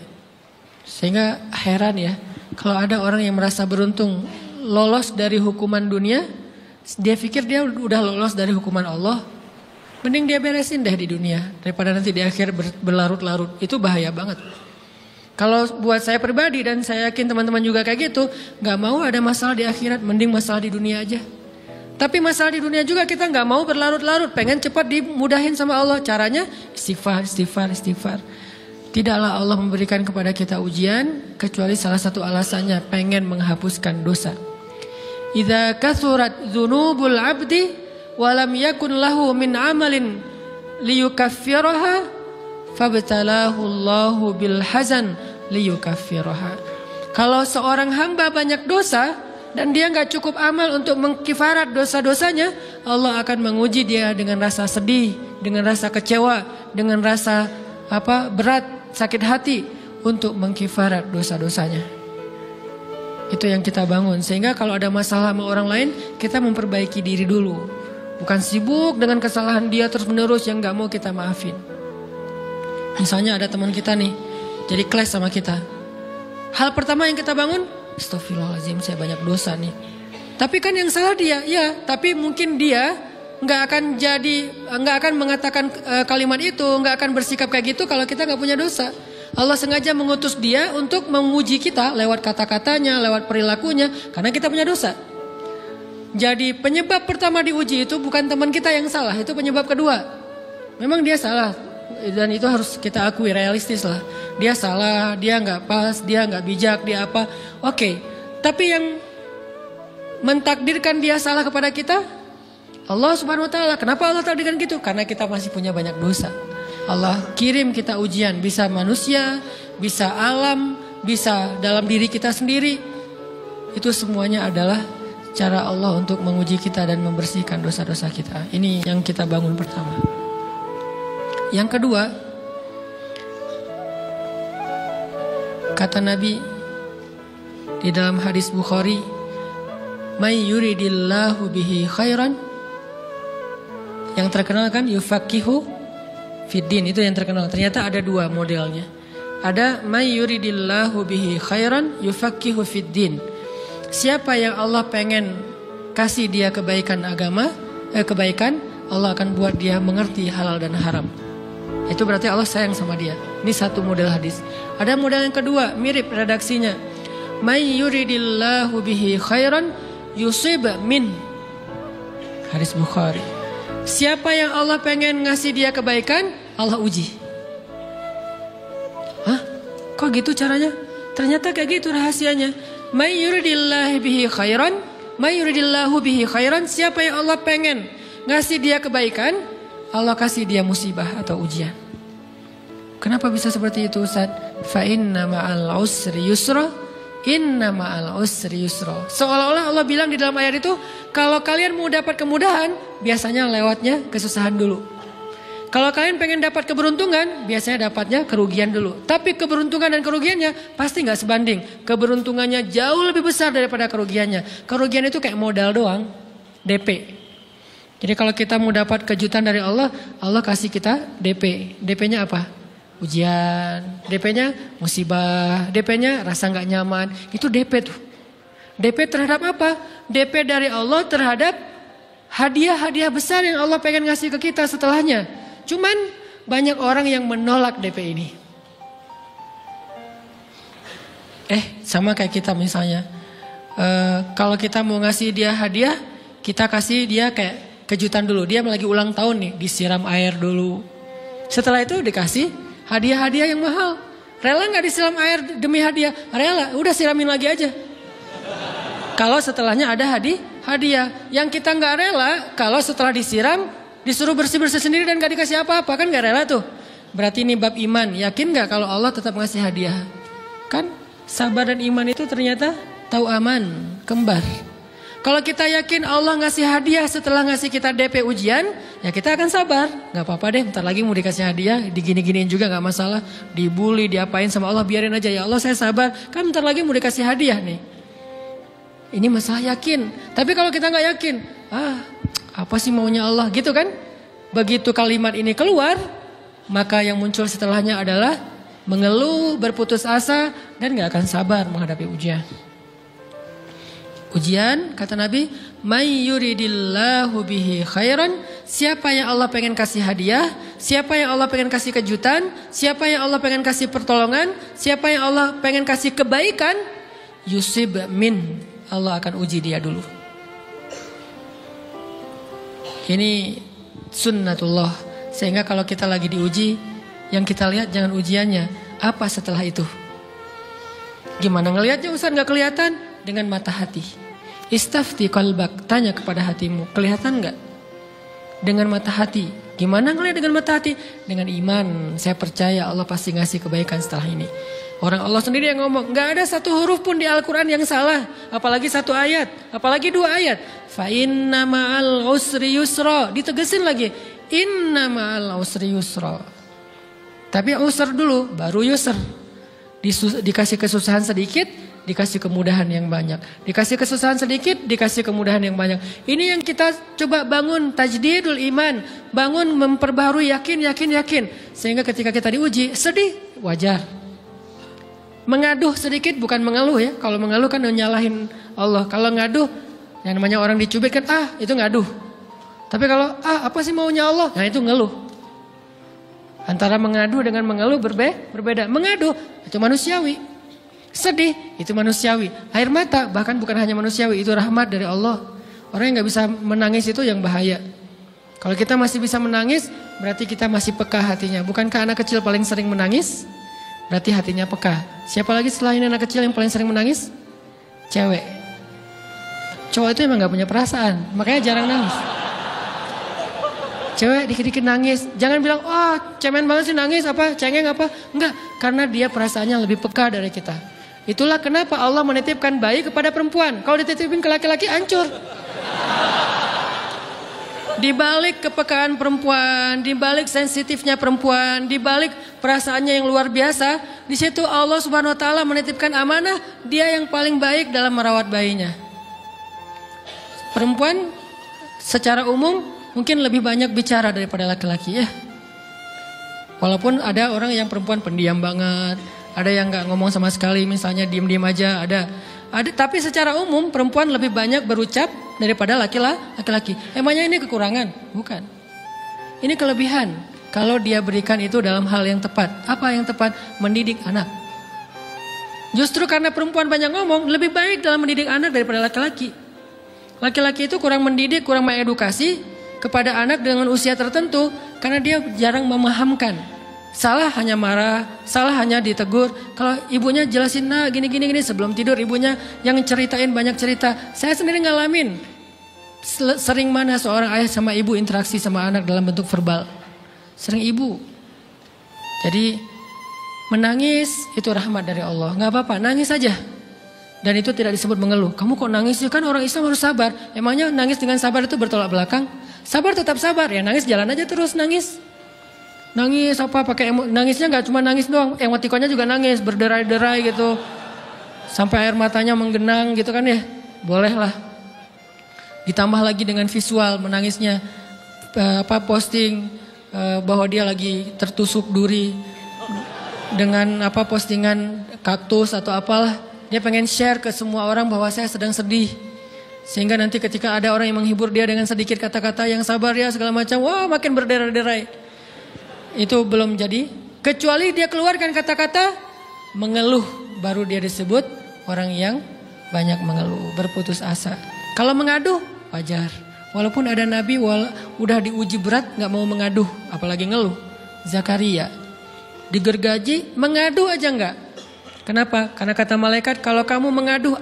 Sehingga heran ya, kalau ada orang yang merasa beruntung lolos dari hukuman dunia, dia pikir dia udah lolos dari hukuman Allah. Mending dia beresin deh di dunia daripada nanti di akhir berlarut-larut. Itu bahaya banget. Kalau buat saya pribadi dan saya yakin teman-teman juga kayak gitu, nggak mau ada masalah di akhirat, mending masalah di dunia aja. Tapi masalah di dunia juga kita nggak mau berlarut-larut, pengen cepat dimudahin sama Allah. Caranya istighfar. Tidaklah Allah memberikan kepada kita ujian kecuali salah satu alasannya pengen menghapuskan dosa. Idza kathurat dzunubul 'abdi wa lam yakun lahu min 'amalin liyukaffiraha fabtalahu Allahu bil hazan liyukaffiraha. Kalau seorang hamba banyak dosa dan dia nggak cukup amal untuk mengkifarat dosa-dosanya, Allah akan menguji dia dengan rasa sedih, dengan rasa kecewa, dengan rasa berat, sakit hati untuk mengkifarat dosa-dosanya. Itu yang kita bangun. Sehingga kalau ada masalah sama orang lain, kita memperbaiki diri dulu. Bukan sibuk dengan kesalahan dia terus-menerus yang nggak mau kita maafin. Misalnya ada teman kita nih, jadi clash sama kita. Hal pertama yang kita bangun, astagfirullahaladzim, saya banyak dosa nih. Tapi kan yang salah dia, ya. Tapi mungkin dia nggak akan mengatakan kalimat itu, nggak akan bersikap kayak gitu kalau kita nggak punya dosa. Allah sengaja mengutus dia untuk menguji kita lewat kata-katanya, lewat perilakunya, karena kita punya dosa. Jadi penyebab pertama diuji itu bukan teman kita yang salah, itu penyebab kedua. Memang dia salah. Dan itu harus kita akui, realistis lah. Dia salah, dia nggak pas, dia nggak bijak, dia apa. Oke, tapi yang mentakdirkan dia salah kepada kita, Allah Subhanahu Wa Taala. Kenapa Allah takdirkan gitu? Karena kita masih punya banyak dosa. Allah kirim kita ujian, bisa manusia, bisa alam, bisa dalam diri kita sendiri. Itu semuanya adalah cara Allah untuk menguji kita dan membersihkan dosa-dosa kita. Ini yang kita bangun pertama. Yang kedua, kata Nabi di dalam hadis Bukhari, "May yuridillahu bihi khairan." Yang terkenal kan yufaqihu fiddin, itu yang terkenal. Ternyata ada dua modelnya. Ada may yuridillahu bihi khairan yufaqihu fiddin. Siapa yang Allah pengen kasih dia kebaikan kebaikan, Allah akan buat dia mengerti halal dan haram. Itu berarti Allah sayang sama dia. Ini satu model hadis. Ada model yang kedua, mirip redaksinya. May yuridillahu bihi khairan yusib min. Hadis Bukhari. Siapa yang Allah pengen ngasih dia kebaikan, Allah uji. Hah? Kok gitu caranya? Ternyata kayak gitu rahasianya. May yuridillahu bihi khairan, may yuridillahu bihi khairan. Siapa yang Allah pengen ngasih dia kebaikan, Allah kasih dia musibah atau ujian. Kenapa bisa seperti itu, Ustaz? Fa inna ma'al usri yusra, inna ma'al usri yusra. Seolah-olah Allah bilang di dalam ayat itu, kalau kalian mau dapat kemudahan, biasanya lewatnya kesusahan dulu. Kalau kalian pengen dapat keberuntungan, biasanya dapatnya kerugian dulu. Tapi keberuntungan dan kerugiannya pasti gak sebanding. Keberuntungannya jauh lebih besar daripada kerugiannya. Kerugian itu kayak modal doang, DP. Jadi kalau kita mau dapat kejutan dari Allah, Allah kasih kita DP. DP-nya apa? Ujian. DP-nya musibah. DP-nya rasa gak nyaman. Itu DP tuh. DP terhadap apa? DP dari Allah terhadap hadiah-hadiah besar yang Allah pengen ngasih ke kita setelahnya. Cuman banyak orang yang menolak DP ini. Sama kayak kita misalnya. Kalau kita mau ngasih dia hadiah, kita kasih dia kayak kejutan dulu. Dia lagi ulang tahun nih, disiram air dulu. Setelah itu dikasih hadiah-hadiah yang mahal. Rela gak disiram air demi hadiah? Rela, udah siramin lagi aja. Kalau setelahnya ada hadiah. Yang kita gak rela, kalau setelah disiram, disuruh bersih-bersih sendiri dan gak dikasih apa-apa, kan gak rela tuh. Berarti ini bab iman. Yakin gak kalau Allah tetap ngasih hadiah? Kan sabar dan iman itu ternyata tahu aman, kembar. Kalau kita yakin Allah ngasih hadiah setelah ngasih kita DP ujian, ya kita akan sabar. Gak apa-apa deh, bentar lagi mau dikasih hadiah, digini-giniin juga gak masalah. Dibully, diapain sama Allah, biarin aja. Ya Allah saya sabar, kan bentar lagi mau dikasih hadiah nih. Ini masalah yakin. Tapi kalau kita gak yakin, apa sih maunya Allah gitu kan? Begitu kalimat ini keluar, maka yang muncul setelahnya adalah mengeluh, berputus asa, dan gak akan sabar menghadapi ujian. Ujian, kata Nabi, may yuridillahu bihi khairan, siapa yang Allah pengen kasih hadiah, siapa yang Allah pengen kasih kejutan, siapa yang Allah pengen kasih pertolongan, siapa yang Allah pengen kasih kebaikan, yusib min, Allah akan uji dia dulu. Ini sunnatullah. Sehingga kalau kita lagi diuji, yang kita lihat jangan ujiannya, apa setelah itu. Gimana ngelihatnya Ustaz, gak kelihatan? Dengan mata hati. Istafti qalbak, tanya kepada hatimu, kelihatan gak? Dengan mata hati. Gimana ngelihat dengan mata hati? Dengan iman, saya percaya Allah pasti ngasih kebaikan setelah ini. Orang Allah sendiri yang ngomong, gak ada satu huruf pun di Al-Quran yang salah. Apalagi satu ayat, apalagi dua ayat. Fa inna ma'al usri yusra, ditegesin lagi. Inna ma'al usri yusra. Tapi usr dulu, baru yusr. Dikasih kesusahan sedikit, dikasih kemudahan yang banyak. Dikasih kesusahan sedikit, dikasih kemudahan yang banyak. Ini yang kita coba bangun, tajdidul iman. Bangun memperbaharui yakin. Sehingga ketika kita diuji, sedih, wajar. Mengaduh sedikit, bukan mengeluh ya. Kalau mengeluh kan nyalahin Allah. Kalau ngaduh, yang namanya orang dicubit kan, itu ngaduh. Tapi kalau, apa sih maunya Allah? Nah itu ngeluh. Antara mengadu dengan mengeluh berbeda. Mengadu, itu manusiawi. Sedih, itu manusiawi. Air mata, bahkan bukan hanya manusiawi, itu rahmat dari Allah. Orang yang gak bisa menangis itu yang bahaya. Kalau kita masih bisa menangis, berarti kita masih peka hatinya. Bukankah anak kecil paling sering menangis? Berarti hatinya peka. Siapa lagi selain anak kecil yang paling sering menangis? Cewek. Cowok itu emang gak punya perasaan, makanya jarang nangis. Cewek dikit-dikit nangis, jangan bilang, cemen banget sih nangis, cengeng apa. Enggak, karena dia perasaannya lebih peka dari kita. Itulah kenapa Allah menitipkan bayi kepada perempuan. Kalau dititipin ke laki-laki hancur. Di balik kepekaan perempuan, di balik sensitifnya perempuan, di balik perasaannya yang luar biasa, di situ Allah Subhanahu wa taala menitipkan amanah, dia yang paling baik dalam merawat bayinya. Perempuan secara umum mungkin lebih banyak bicara daripada laki-laki ya. Walaupun ada orang yang perempuan pendiam banget, ada yang nggak ngomong sama sekali, misalnya diem-diem aja, ada. Tapi secara umum perempuan lebih banyak berucap daripada laki-laki. Emangnya ini kekurangan? Bukan. Ini kelebihan. Kalau dia berikan itu dalam hal yang tepat. Apa yang tepat? Mendidik anak. Justru karena perempuan banyak ngomong, lebih baik dalam mendidik anak daripada laki-laki. Laki-laki itu kurang mendidik, kurang mengedukasi kepada anak dengan usia tertentu karena dia jarang memahamkan. Salah hanya marah, salah hanya ditegur. Kalau ibunya jelasin, gini sebelum tidur ibunya yang ceritain banyak cerita. Saya sendiri ngalamin. Sering mana seorang ayah sama ibu interaksi sama anak dalam bentuk verbal. Sering ibu. Jadi menangis itu rahmat dari Allah. Gak apa-apa, nangis saja. Dan itu tidak disebut mengeluh. Kamu kok nangis ya, kan orang Islam harus sabar. Emangnya nangis dengan sabar itu bertolak belakang? Sabar tetap sabar, ya nangis jalan aja terus nangis. Nangis pakai nangisnya nggak cuma nangis doang, emotikonnya juga nangis, berderai-derai gitu. Sampai air matanya menggenang gitu kan ya. Boleh lah. Ditambah lagi dengan visual menangisnya, posting bahwa dia lagi tertusuk duri dengan postingan kaktus atau apalah. Dia pengen share ke semua orang bahwa saya sedang sedih. Sehingga nanti ketika ada orang yang menghibur dia dengan sedikit kata-kata yang sabar ya segala macam, wah makin berderai-derai. Itu belum jadi. Kecuali dia keluarkan kata-kata mengeluh, baru dia disebut orang yang banyak mengeluh, berputus asa. Kalau mengaduh wajar. Walaupun ada nabi udah diuji berat gak mau mengaduh, apalagi ngeluh. Zakaria digergaji mengadu aja enggak. Kenapa? Karena kata malaikat, kalau kamu mengaduh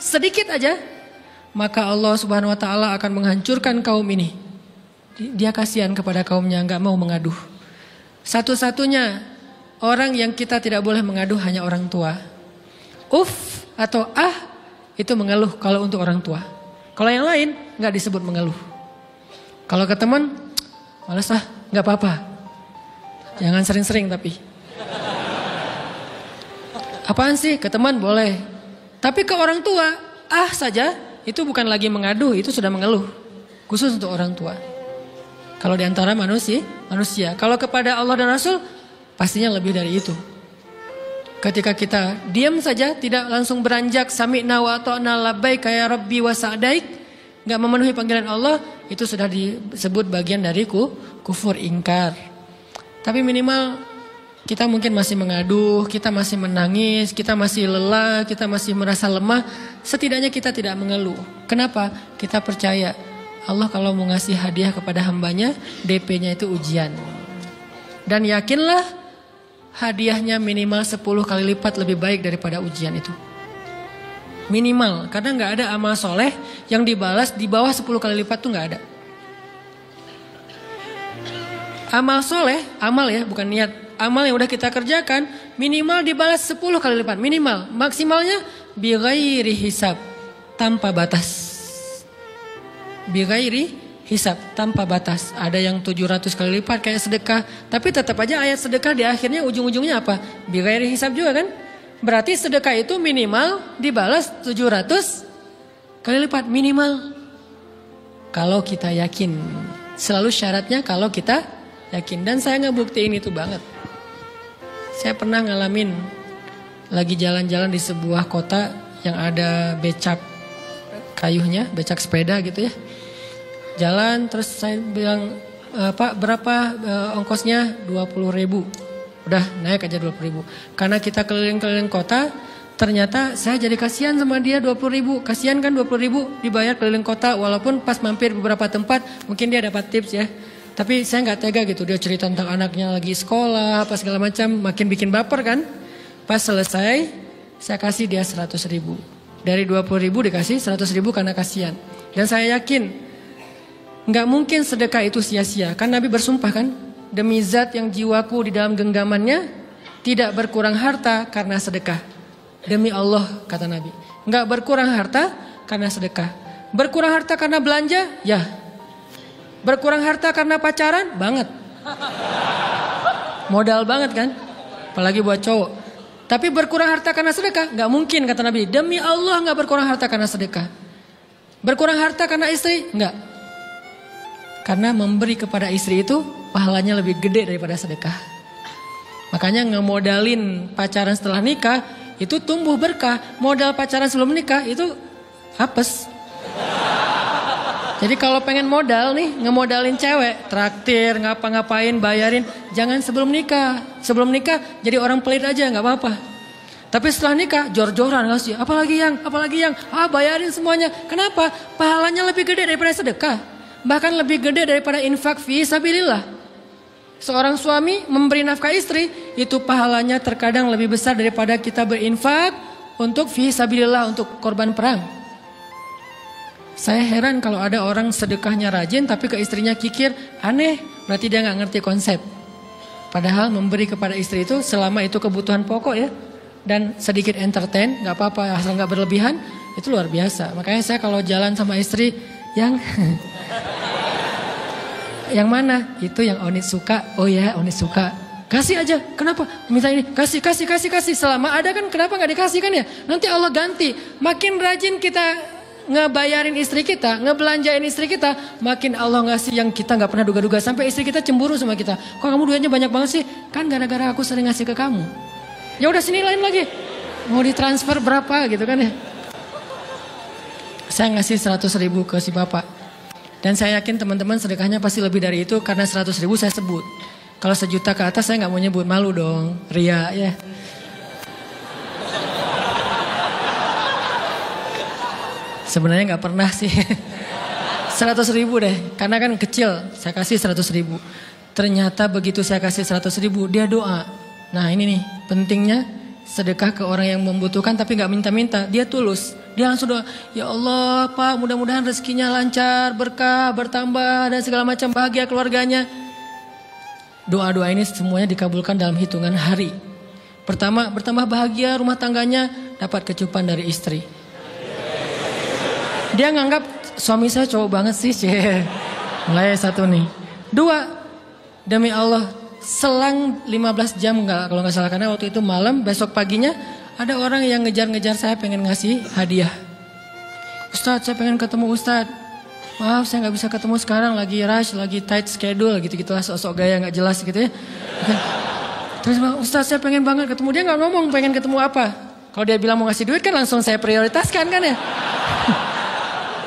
sedikit aja, maka Allah Subhanahu wa taala akan menghancurkan kaum ini. Dia kasihan kepada kaumnya, enggak mau mengaduh. Satu-satunya orang yang kita tidak boleh mengaduh hanya orang tua. Atau itu mengeluh kalau untuk orang tua. Kalau yang lain nggak disebut mengeluh. Kalau ke teman, malas ah, nggak apa-apa. Jangan sering-sering tapi. Apaan sih? Ke teman boleh. Tapi ke orang tua, saja, itu bukan lagi mengadu, itu sudah mengeluh. Khusus untuk orang tua. Kalau di antara manusia. Kalau kepada Allah dan Rasul, pastinya lebih dari itu. Ketika kita diam saja, tidak langsung beranjak sami'na wa ata'na labbaik ya rabbi wa sa'daik, enggak memenuhi panggilan Allah, itu sudah disebut bagian dari kufur ingkar. Tapi minimal kita mungkin masih mengaduh, kita masih menangis, kita masih lelah, kita masih merasa lemah, setidaknya kita tidak mengeluh. Kenapa? Kita percaya Allah kalau mau ngasih hadiah kepada hambanya, DP-nya itu ujian. Dan yakinlah hadiahnya minimal 10 kali lipat lebih baik daripada ujian itu. Minimal, karena nggak ada amal soleh yang dibalas di bawah 10 kali lipat tuh nggak ada. Amal soleh, amal ya bukan niat. Amal yang udah kita kerjakan minimal dibalas 10 kali lipat. Minimal, maksimalnya bighairi hisab, tanpa batas. Bighairi hisab, tanpa batas. Ada yang 700 kali lipat kayak sedekah. Tapi tetap aja ayat sedekah di akhirnya ujung-ujungnya apa? Bighairi hisab juga kan? Berarti sedekah itu minimal dibalas 700 kali lipat. Minimal. Kalau kita yakin. Selalu syaratnya kalau kita yakin. Dan saya ngebuktiin itu banget. Saya pernah ngalamin lagi jalan-jalan di sebuah kota yang ada becak kayuhnya, becak sepeda gitu ya. Jalan terus saya bilang, Pak berapa ongkosnya? 20.000. Udah naik aja 20.000. Karena kita keliling-keliling kota, ternyata saya jadi kasihan sama dia 20.000. Kasihan kan 20.000 dibayar keliling kota, walaupun pas mampir beberapa tempat mungkin dia dapat tips ya. Tapi saya nggak tega gitu, dia cerita tentang anaknya lagi sekolah, apa segala macam, makin bikin baper kan. Pas selesai, saya kasih dia 100.000. Dari 20.000 dikasih 100.000 karena kasihan. Dan saya yakin, nggak mungkin sedekah itu sia-sia. Kan Nabi bersumpah kan, demi zat yang jiwaku di dalam genggamannya, tidak berkurang harta karena sedekah. Demi Allah, kata Nabi. Nggak berkurang harta karena sedekah. Berkurang harta karena belanja? Ya. Berkurang harta karena pacaran? Banget. Modal banget kan? Apalagi buat cowok. Tapi berkurang harta karena sedekah? Gak mungkin kata Nabi. Demi Allah gak berkurang harta karena sedekah. Berkurang harta karena istri? Enggak. Karena memberi kepada istri itu pahalanya lebih gede daripada sedekah. Makanya ngemodalin pacaran setelah nikah itu tumbuh berkah. Modal pacaran sebelum nikah itu apes. Jadi kalau pengen modal nih, ngemodalin cewek, traktir, ngapa-ngapain, bayarin, jangan sebelum nikah. Sebelum nikah jadi orang pelit aja, nggak apa-apa. Tapi setelah nikah, jor-joran ngasih, apalagi yang, bayarin semuanya. Kenapa? Pahalanya lebih gede daripada sedekah. Bahkan lebih gede daripada infak fi sabilillah. Seorang suami memberi nafkah istri, itu pahalanya terkadang lebih besar daripada kita berinfak untuk fi sabilillah, untuk korban perang. Saya heran kalau ada orang sedekahnya rajin tapi ke istrinya kikir, aneh, berarti dia nggak ngerti konsep. Padahal memberi kepada istri itu selama itu kebutuhan pokok ya, dan sedikit entertain, nggak apa-apa asal nggak berlebihan, itu luar biasa. Makanya saya kalau jalan sama istri yang yang mana? Itu yang Onit suka. Oh ya, Onit suka. Kasih aja. Kenapa? Minta ini. Kasih. Selama ada kan kenapa nggak dikasih kan ya? Nanti Allah ganti. Makin rajin kita ngebayarin istri kita, ngebelanjain istri kita, makin Allah ngasih yang kita nggak pernah duga-duga, sampai istri kita cemburu sama kita. Kok kamu duitnya banyak banget sih? Kan gara-gara aku sering ngasih ke kamu. Ya udah sini lain lagi. Mau ditransfer berapa gitu kan ya? Saya ngasih 100.000 ke si bapak. Dan saya yakin teman-teman sedekahnya pasti lebih dari itu karena 100.000 saya sebut. Kalau 1 juta ke atas saya nggak mau nyebut, malu dong, ria ya. Sebenarnya nggak pernah sih. 100.000 deh, karena kan kecil. Saya kasih 100.000. Ternyata begitu saya kasih 100.000, dia doa. Nah ini nih pentingnya sedekah ke orang yang membutuhkan tapi nggak minta-minta. Dia tulus. Dia langsung doa, ya Allah Pak, mudah-mudahan rezekinya lancar, berkah, bertambah dan segala macam, bahagia keluarganya. Doa-doa ini semuanya dikabulkan dalam hitungan hari. Pertama, bertambah bahagia rumah tangganya, dapat kecupan dari istri. Dia nganggap suami saya cowok banget sih, mulai satu nih. Dua, demi Allah, selang 15 jam kalau nggak salah, karena waktu itu malam, besok paginya ada orang yang ngejar-ngejar saya pengen ngasih hadiah. Ustadz, saya pengen ketemu Ustadz. Maaf, saya nggak bisa ketemu sekarang, lagi rush, lagi tight schedule, gitu-gitulah, sosok gaya nggak jelas gitu ya. Terus Ustadz, saya pengen banget ketemu. Dia nggak ngomong pengen ketemu apa. Kalau dia bilang mau ngasih duit kan langsung saya prioritaskan kan ya.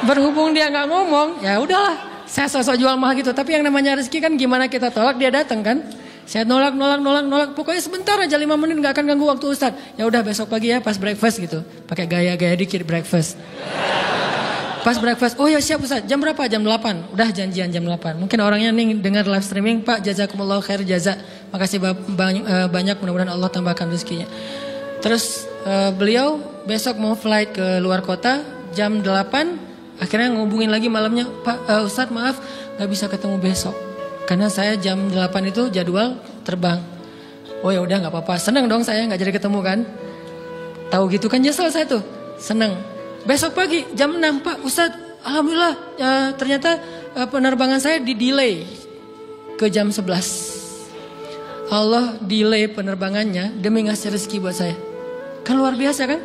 Berhubung dia nggak ngomong, ya udahlah, saya sosok jual mahal gitu. Tapi yang namanya rezeki kan gimana kita tolak, dia datang kan. Saya nolak. Pokoknya sebentar aja, 5 menit nggak akan ganggu waktu Ustadz. Ya udah besok pagi ya pas breakfast gitu. Pakai gaya-gaya dikit breakfast. Pas breakfast, oh ya siap Ustaz, jam berapa? Jam 8, udah janjian jam 8. Mungkin orangnya nih dengar live streaming, Pak jazakumullah khair jaza. Makasih banyak, mudah-mudahan Allah tambahkan rezekinya. Terus beliau besok mau flight ke luar kota, jam 8, akhirnya ngubungin lagi malamnya, Pak Ustaz maaf gak bisa ketemu besok. Karena saya jam 8 itu jadwal terbang. Oh ya udah gak apa-apa, seneng dong saya gak jadi ketemu kan. Tahu gitu kan nyesel saya tuh, seneng. Besok pagi jam 6, Pak Ustadz, alhamdulillah ternyata penerbangan saya di-delay ke jam 11. Allah delay penerbangannya demi ngasih rezeki buat saya. Kan luar biasa kan?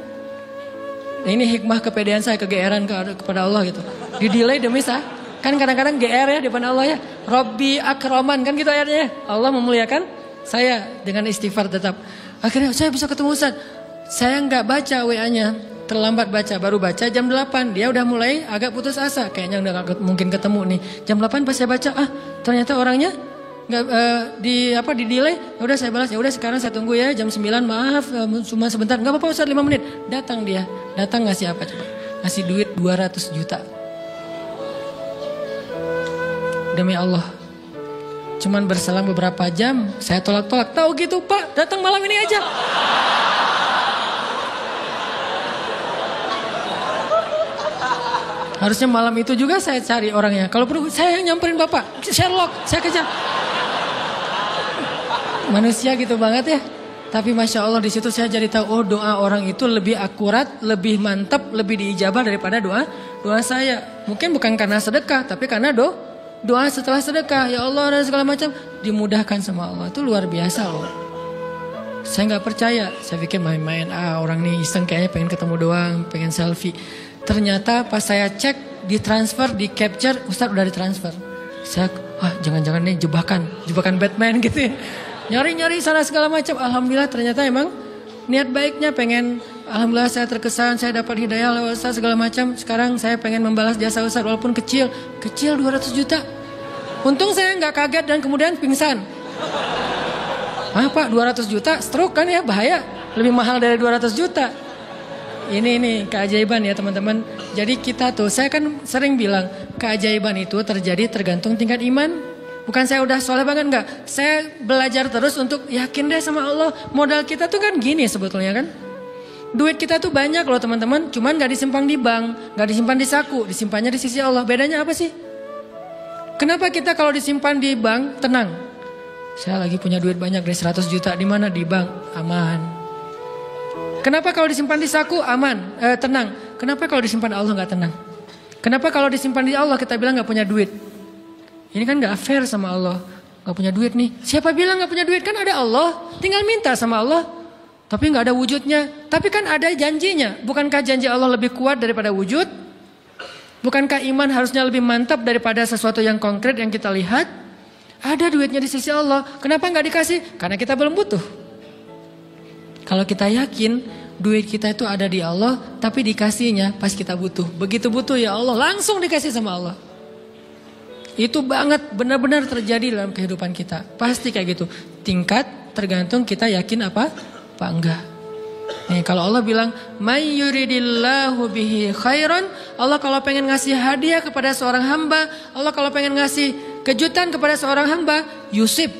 Nah, ini hikmah kepedean saya, kegeeran kepada Allah gitu. Di-delay demi saya. Kan kadang-kadang GR ya di depan Allah ya. Robbi akraman kan gitu ayatnya. Allah memuliakan saya dengan istighfar tetap. Akhirnya saya bisa ketemu Ustadz. Saya nggak baca WA-nya. Terlambat baca, baru baca jam 8. Dia udah mulai agak putus asa. Kayaknya udah gak mungkin ketemu nih. Jam 8 pas saya baca, ternyata orangnya nggak di delay. Ya udah saya balas, ya udah sekarang saya tunggu ya jam 9. Maaf, cuma sebentar. Nggak apa-apa Ustaz, 5 menit. Datang dia. Datang ngasih apa coba? Ngasih duit 200 juta. Demi Allah. Cuman berselang beberapa jam, saya tolak-tolak. Tahu gitu Pak, datang malam ini aja. Harusnya malam itu juga saya cari orangnya. Kalau perlu saya nyamperin Bapak. Sherlock, saya kejar. Manusia gitu banget ya. Tapi Masya Allah di situ saya jadi tahu, oh doa orang itu lebih akurat, lebih mantap, lebih diijabah daripada doa saya. Mungkin bukan karena sedekah, tapi karena doa setelah sedekah. Ya Allah dan segala macam dimudahkan sama Allah. Itu luar biasa loh. Saya nggak percaya. Saya pikir main-main. Orang nih iseng kayaknya pengen ketemu doang, pengen selfie. Ternyata pas saya cek, ditransfer, di capture, Ustadz udah ditransfer. Saya, jangan-jangan nih jebakan Batman gitu ya. Nyari-nyari sana segala macam. Alhamdulillah ternyata emang niat baiknya pengen, alhamdulillah saya terkesan, saya dapat hidayah lewat Ustadz segala macam. Sekarang saya pengen membalas jasa Ustadz walaupun kecil 200 juta. Untung saya nggak kaget dan kemudian pingsan. Pak 200 juta, stroke kan ya, bahaya. Lebih mahal dari 200 juta. Ini keajaiban ya teman-teman. Jadi kita tuh, saya kan sering bilang keajaiban itu terjadi tergantung tingkat iman. Bukan saya udah soleh banget, enggak. Saya belajar terus untuk yakin deh sama Allah. Modal kita tuh kan gini sebetulnya kan. Duit kita tuh banyak loh teman-teman. Cuman gak disimpan di bank, gak disimpan di saku, disimpannya di sisi Allah. Bedanya apa sih? Kenapa kita kalau disimpan di bank tenang? Saya lagi punya duit banyak dari 100 juta. Di mana? Di bank, aman. Kenapa kalau disimpan di saku aman, tenang? Kenapa kalau disimpan Allah nggak tenang? Kenapa kalau disimpan di Allah kita bilang nggak punya duit? Ini kan nggak fair sama Allah. Nggak punya duit nih. Siapa bilang nggak punya duit? Kan ada Allah. Tinggal minta sama Allah. Tapi nggak ada wujudnya. Tapi kan ada janjinya. Bukankah janji Allah lebih kuat daripada wujud? Bukankah iman harusnya lebih mantap daripada sesuatu yang konkret yang kita lihat? Ada duitnya di sisi Allah. Kenapa nggak dikasih? Karena kita belum butuh. Kalau kita yakin duit kita itu ada di Allah, tapi dikasihnya pas kita butuh. Begitu butuh ya Allah, langsung dikasih sama Allah. Itu banget benar-benar terjadi dalam kehidupan kita. Pasti kayak gitu. Tingkat tergantung kita yakin apa enggak. Nih kalau Allah bilang, "May yuridillahu bihi khairan", Allah kalau pengen ngasih hadiah kepada seorang hamba, Allah kalau pengen ngasih kejutan kepada seorang hamba, yusib.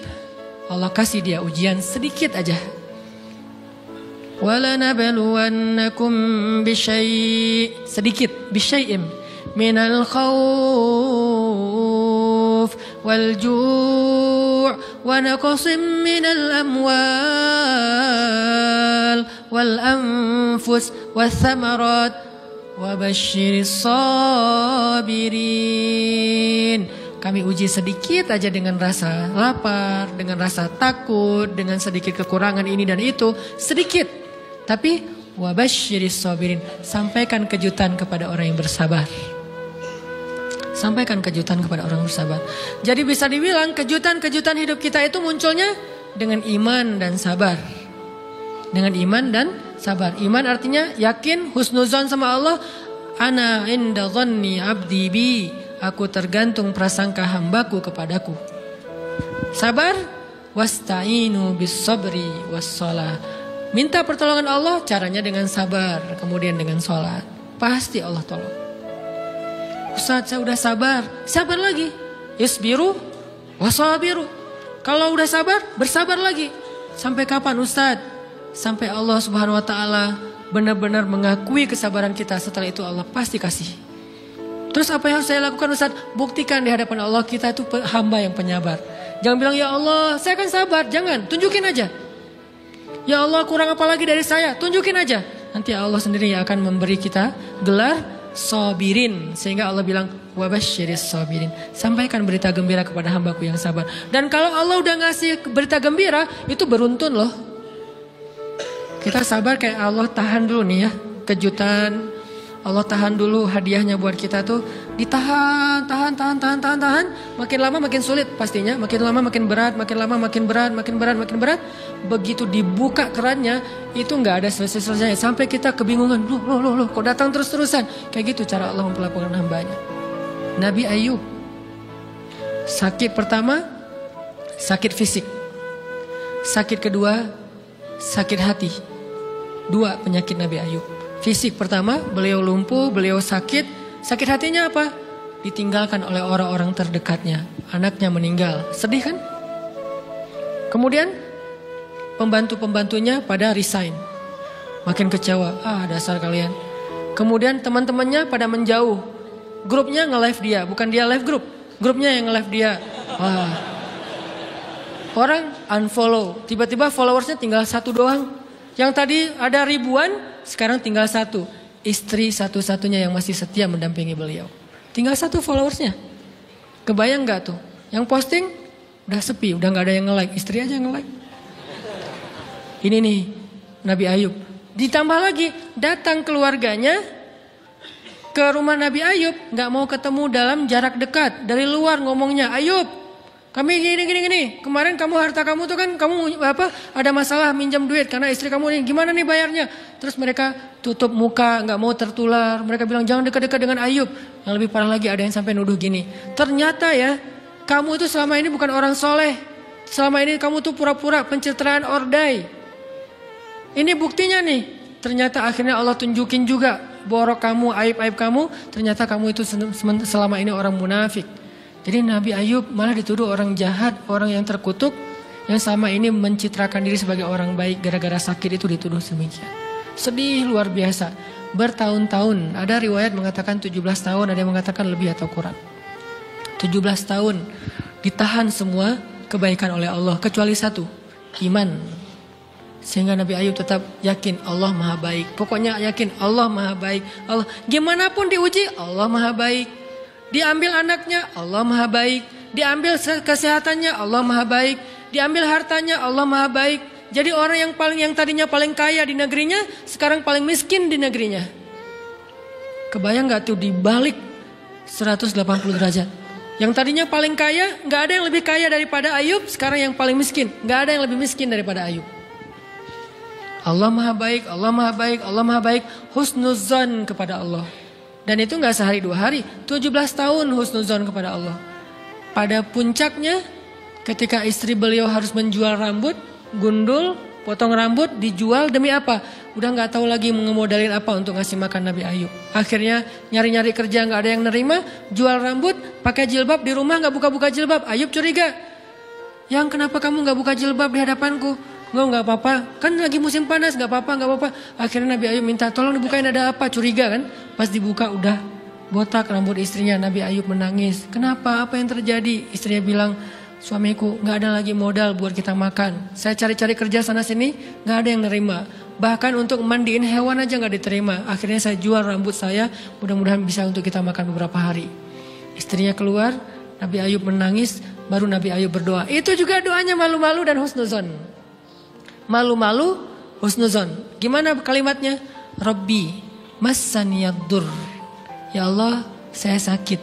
Allah kasih dia ujian sedikit aja. وَلَنَبْلُوَنَّكُمْ بِشَيْءٍ sedikit بِشَيْءٍ مِنَ الْخَوْفِ وَالْجُوعِ وَنَقْصٍ مِنَ الْأَمْوَالِ وَالْأَنْفُسِ وَالثَّمَرَاتِ wa basyiris sabirin. Kami uji sedikit aja dengan rasa lapar, dengan rasa takut, dengan sedikit kekurangan ini dan itu, sedikit. Tapi wa basyiris sabirin, sampaikan kejutan kepada orang yang bersabar. Sampaikan kejutan kepada orang yang bersabar. Jadi bisa dibilang kejutan-kejutan hidup kita itu munculnya dengan iman dan sabar. Dengan iman dan sabar. Iman artinya yakin, husnuzon sama Allah. Ana inda dhanni abdi bi. Aku tergantung prasangka hambaku kepadaku. Sabar, wasta'inu bis sabri was shalah. Minta pertolongan Allah, caranya dengan sabar, kemudian dengan sholat. Pasti Allah tolong. Ustaz, saya udah sabar, sabar lagi. Isbiru wasabiru. Kalau udah sabar, bersabar lagi. Sampai kapan Ustaz? Sampai Allah Subhanahu wa taala benar-benar mengakui kesabaran kita. Setelah itu Allah pasti kasih. Terus apa yang harus saya lakukan Ustaz? Buktikan di hadapan Allah kita itu hamba yang penyabar. Jangan bilang ya Allah saya akan sabar. Jangan, tunjukin aja. Ya Allah kurang apa lagi dari saya? Tunjukin aja. Nanti Allah sendiri yang akan memberi kita gelar sabirin. Sehingga Allah bilang wabasyiris sabirin. Sampaikan berita gembira kepada hambaku yang sabar. Dan kalau Allah udah ngasih berita gembira, itu beruntun loh. Kita sabar kayak Allah tahan dulu nih ya. Kejutan. Allah tahan dulu hadiahnya buat kita tuh. Ditahan, tahan. Makin lama makin sulit pastinya. Makin lama makin berat, makin lama makin berat, makin berat. Begitu dibuka kerannya, itu gak ada selesai-selesainya. Sampai kita kebingungan. Loh, kok datang terus-terusan. Kayak gitu cara Allah memperlakukan hambanya. Nabi Ayub. Sakit pertama, sakit fisik. Sakit kedua, sakit hati. 2 penyakit Nabi Ayub. Fisik pertama, beliau lumpuh, beliau sakit. Sakit hatinya apa? Ditinggalkan oleh orang-orang terdekatnya. Anaknya meninggal. Sedih kan? Kemudian pembantu-pembantunya pada resign. Makin kecewa. Dasar kalian. Kemudian teman-temannya pada menjauh. Grupnya nge-live dia. Bukan dia live grup. Grupnya yang nge-live dia. Orang unfollow. Tiba-tiba followersnya tinggal 1 doang. Yang tadi ada ribuan. Sekarang tinggal 1. Istri satu-satunya yang masih setia mendampingi beliau. Tinggal 1 followersnya. Kebayang gak tuh? Yang posting udah sepi. Udah gak ada yang nge-like. Istri aja yang nge-like. Ini nih Nabi Ayub. Ditambah lagi datang keluarganya ke rumah Nabi Ayub. Gak mau ketemu dalam jarak dekat. Dari luar ngomongnya, Ayub kami gini. Kemarin kamu harta kamu tuh kan kamu ada masalah minjam duit karena istri kamu nih gimana nih bayarnya? Terus mereka tutup muka, nggak mau tertular. Mereka bilang jangan dekat-dekat dengan Ayub. Yang lebih parah lagi ada yang sampai nuduh gini. Ternyata ya kamu itu selama ini bukan orang soleh. Selama ini kamu tuh pura-pura pencitraan ordai. Ini buktinya nih. Ternyata akhirnya Allah tunjukin juga borok kamu, aib-aib kamu. Ternyata kamu itu selama ini orang munafik. Jadi Nabi Ayub malah dituduh orang jahat, orang yang terkutuk, yang selama ini mencitrakan diri sebagai orang baik gara-gara sakit itu dituduh demikian. Sedih luar biasa. Bertahun-tahun, ada riwayat mengatakan 17 tahun, ada yang mengatakan lebih atau kurang. 17 tahun ditahan semua kebaikan oleh Allah kecuali 1, iman. Sehingga Nabi Ayub tetap yakin Allah Maha Baik. Pokoknya yakin Allah Maha Baik. Allah gimana pun diuji, Allah Maha Baik. Diambil anaknya, Allah Maha Baik. Diambil kesehatannya, Allah Maha Baik. Diambil hartanya, Allah Maha Baik. Jadi orang yang tadinya paling kaya di negerinya, sekarang paling miskin di negerinya. Kebayang gak tuh dibalik 180 derajat. Yang tadinya paling kaya, gak ada yang lebih kaya daripada Ayub. Sekarang yang paling miskin, gak ada yang lebih miskin daripada Ayub. Allah Maha Baik, Allah Maha Baik, Allah Maha Baik. Husnuzan kepada Allah. Dan itu gak sehari 2 hari. 17 tahun husnuzon kepada Allah. Pada puncaknya ketika istri beliau harus menjual rambut, gundul, potong rambut, dijual demi apa? Udah gak tahu lagi mengemodalin apa untuk ngasih makan Nabi Ayub. Akhirnya nyari-nyari kerja gak ada yang nerima. Jual rambut, pakai jilbab di rumah gak buka-buka jilbab. Ayub curiga. Yang kenapa kamu gak buka jilbab di hadapanku? Gak apa-apa, kan lagi musim panas, gak apa-apa. Akhirnya Nabi Ayub minta tolong dibukain ada apa, curiga kan. Pas dibuka udah botak rambut istrinya. Nabi Ayub menangis. Kenapa, apa yang terjadi? Istrinya bilang, suamiku gak ada lagi modal buat kita makan. Saya cari-cari kerja sana sini, gak ada yang nerima. Bahkan untuk mandiin hewan aja nggak diterima. Akhirnya saya jual rambut saya, mudah-mudahan bisa untuk kita makan beberapa hari. Istrinya keluar, Nabi Ayub menangis, baru Nabi Ayub berdoa. Itu juga doanya malu-malu dan husnuzon. Malu-malu, husnuzon. Gimana kalimatnya? Rabbi massaniyaddur. Ya Allah, saya sakit.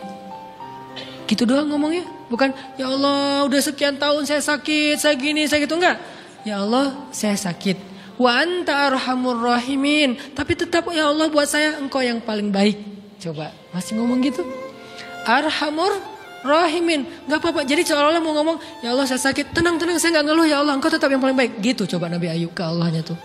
Gitu doang ngomongnya. Bukan, ya Allah udah sekian tahun saya sakit, saya gini, saya gitu. Enggak. Ya Allah, saya sakit. Wa anta arhamur rahimin. Tapi tetap ya Allah buat saya engkau yang paling baik. Coba, masih ngomong gitu. Arhamur rahimin. Enggak apa-apa. Jadi seolah-olah mau ngomong, ya Allah saya sakit. Tenang, saya enggak ngeluh ya Allah. Engkau tetap yang paling baik. Gitu coba Nabi Ayub ke Allahnya tuh.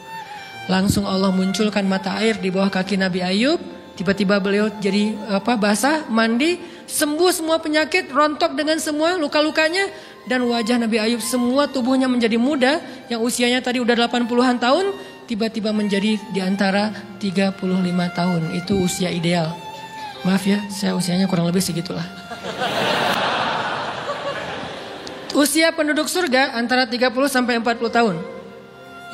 Langsung Allah munculkan mata air di bawah kaki Nabi Ayub. Tiba-tiba beliau jadi basah, mandi, sembuh semua penyakit, rontok dengan semua luka-lukanya. Dan wajah Nabi Ayub semua tubuhnya menjadi muda. Yang usianya tadi udah 80-an tahun. Tiba-tiba menjadi di antara 35 tahun. Itu usia ideal. Maaf ya, saya usianya kurang lebih segitulah. Usia penduduk surga antara 30 sampai 40 tahun.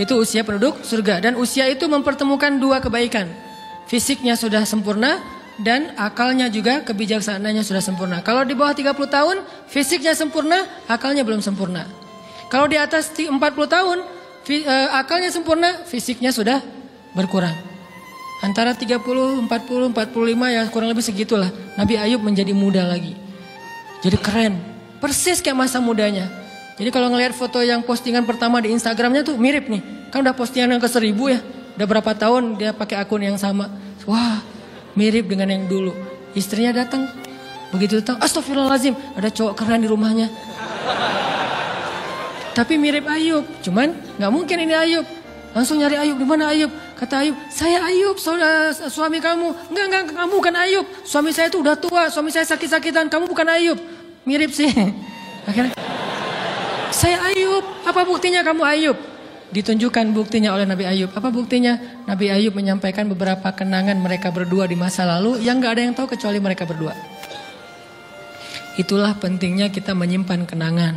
Itu usia penduduk surga. Dan usia itu mempertemukan dua kebaikan. Fisiknya sudah sempurna dan akalnya juga kebijaksanaannya sudah sempurna. Kalau di bawah 30 tahun, fisiknya sempurna, akalnya belum sempurna. Kalau di atas 40 tahun, akalnya sempurna, fisiknya sudah berkurang. Antara 30, 40, 45 ya kurang lebih segitulah. Nabi Ayub menjadi muda lagi. Jadi keren. Persis kayak masa mudanya. Jadi kalau ngelihat foto yang postingan pertama di Instagramnya tuh mirip nih. Kan udah postingan yang ke-1000 ya. Udah berapa tahun dia pakai akun yang sama. Wah, mirip dengan yang dulu. Istrinya datang. Begitu tahu, astagfirullahaladzim, ada cowok keren di rumahnya. Tapi mirip Ayub. Cuman gak mungkin ini Ayub. Langsung nyari Ayub, di mana Ayub? Kata Ayub, saya Ayub, suami kamu. Enggak, kamu bukan Ayub. Suami saya itu udah tua, suami saya sakit-sakitan. Kamu bukan Ayub. Mirip sih. Akhirnya, saya Ayub. Apa buktinya kamu Ayub? Ditunjukkan buktinya oleh Nabi Ayub. Apa buktinya? Nabi Ayub menyampaikan beberapa kenangan mereka berdua di masa lalu yang gak ada yang tahu kecuali mereka berdua. Itulah pentingnya kita menyimpan kenangan.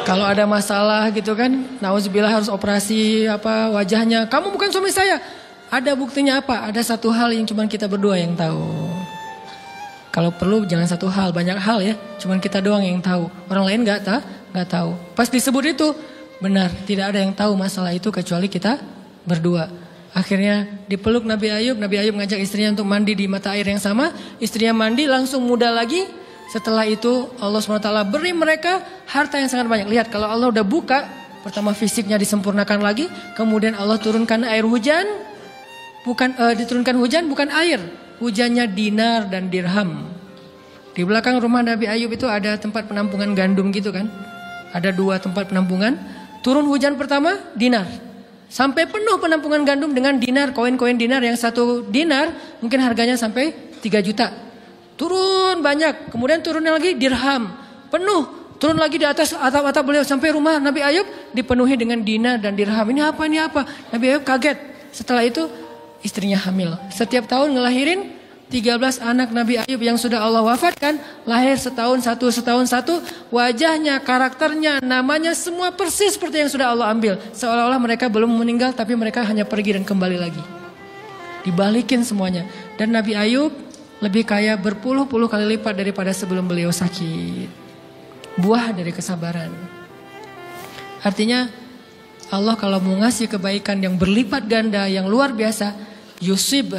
Kalau ada masalah gitu kan, nauzubillah harus operasi wajahnya. Kamu bukan suami saya. Ada buktinya apa? Ada satu hal yang cuma kita berdua yang tahu. Kalau perlu jangan satu hal, banyak hal ya. Cuman kita doang yang tahu. Orang lain nggak tahu. Pas disebut itu benar, tidak ada yang tahu masalah itu kecuali kita berdua. Akhirnya dipeluk Nabi Ayub ngajak istrinya untuk mandi di mata air yang sama. Istrinya mandi langsung muda lagi. Setelah itu Allah SWT beri mereka harta yang sangat banyak. Lihat kalau Allah udah buka, pertama fisiknya disempurnakan lagi. Kemudian Allah turunkan air hujan. Diturunkan hujan bukan air. Hujannya dinar dan dirham. Di belakang rumah Nabi Ayub itu ada tempat penampungan gandum gitu kan. Ada 2 tempat penampungan. Turun hujan pertama dinar. Sampai penuh penampungan gandum dengan dinar, koin-koin dinar yang 1 dinar mungkin harganya sampai 3 juta. Turun banyak. Kemudian turunnya lagi dirham. Penuh. Turun lagi di atas atap-atap beliau sampai rumah Nabi Ayub dipenuhi dengan dinar dan dirham. Ini apa? Nabi Ayub kaget. Setelah itu istrinya hamil. Setiap tahun ngelahirin 13 anak Nabi Ayub yang sudah Allah wafatkan. Lahir setahun satu. Wajahnya, karakternya, namanya semua persis seperti yang sudah Allah ambil. Seolah-olah mereka belum meninggal tapi mereka hanya pergi dan kembali lagi. Dibalikin semuanya. Dan Nabi Ayub lebih kaya berpuluh-puluh kali lipat daripada sebelum beliau sakit. Buah dari kesabaran. Artinya Allah kalau mau ngasih kebaikan yang berlipat ganda, yang luar biasa, yusib,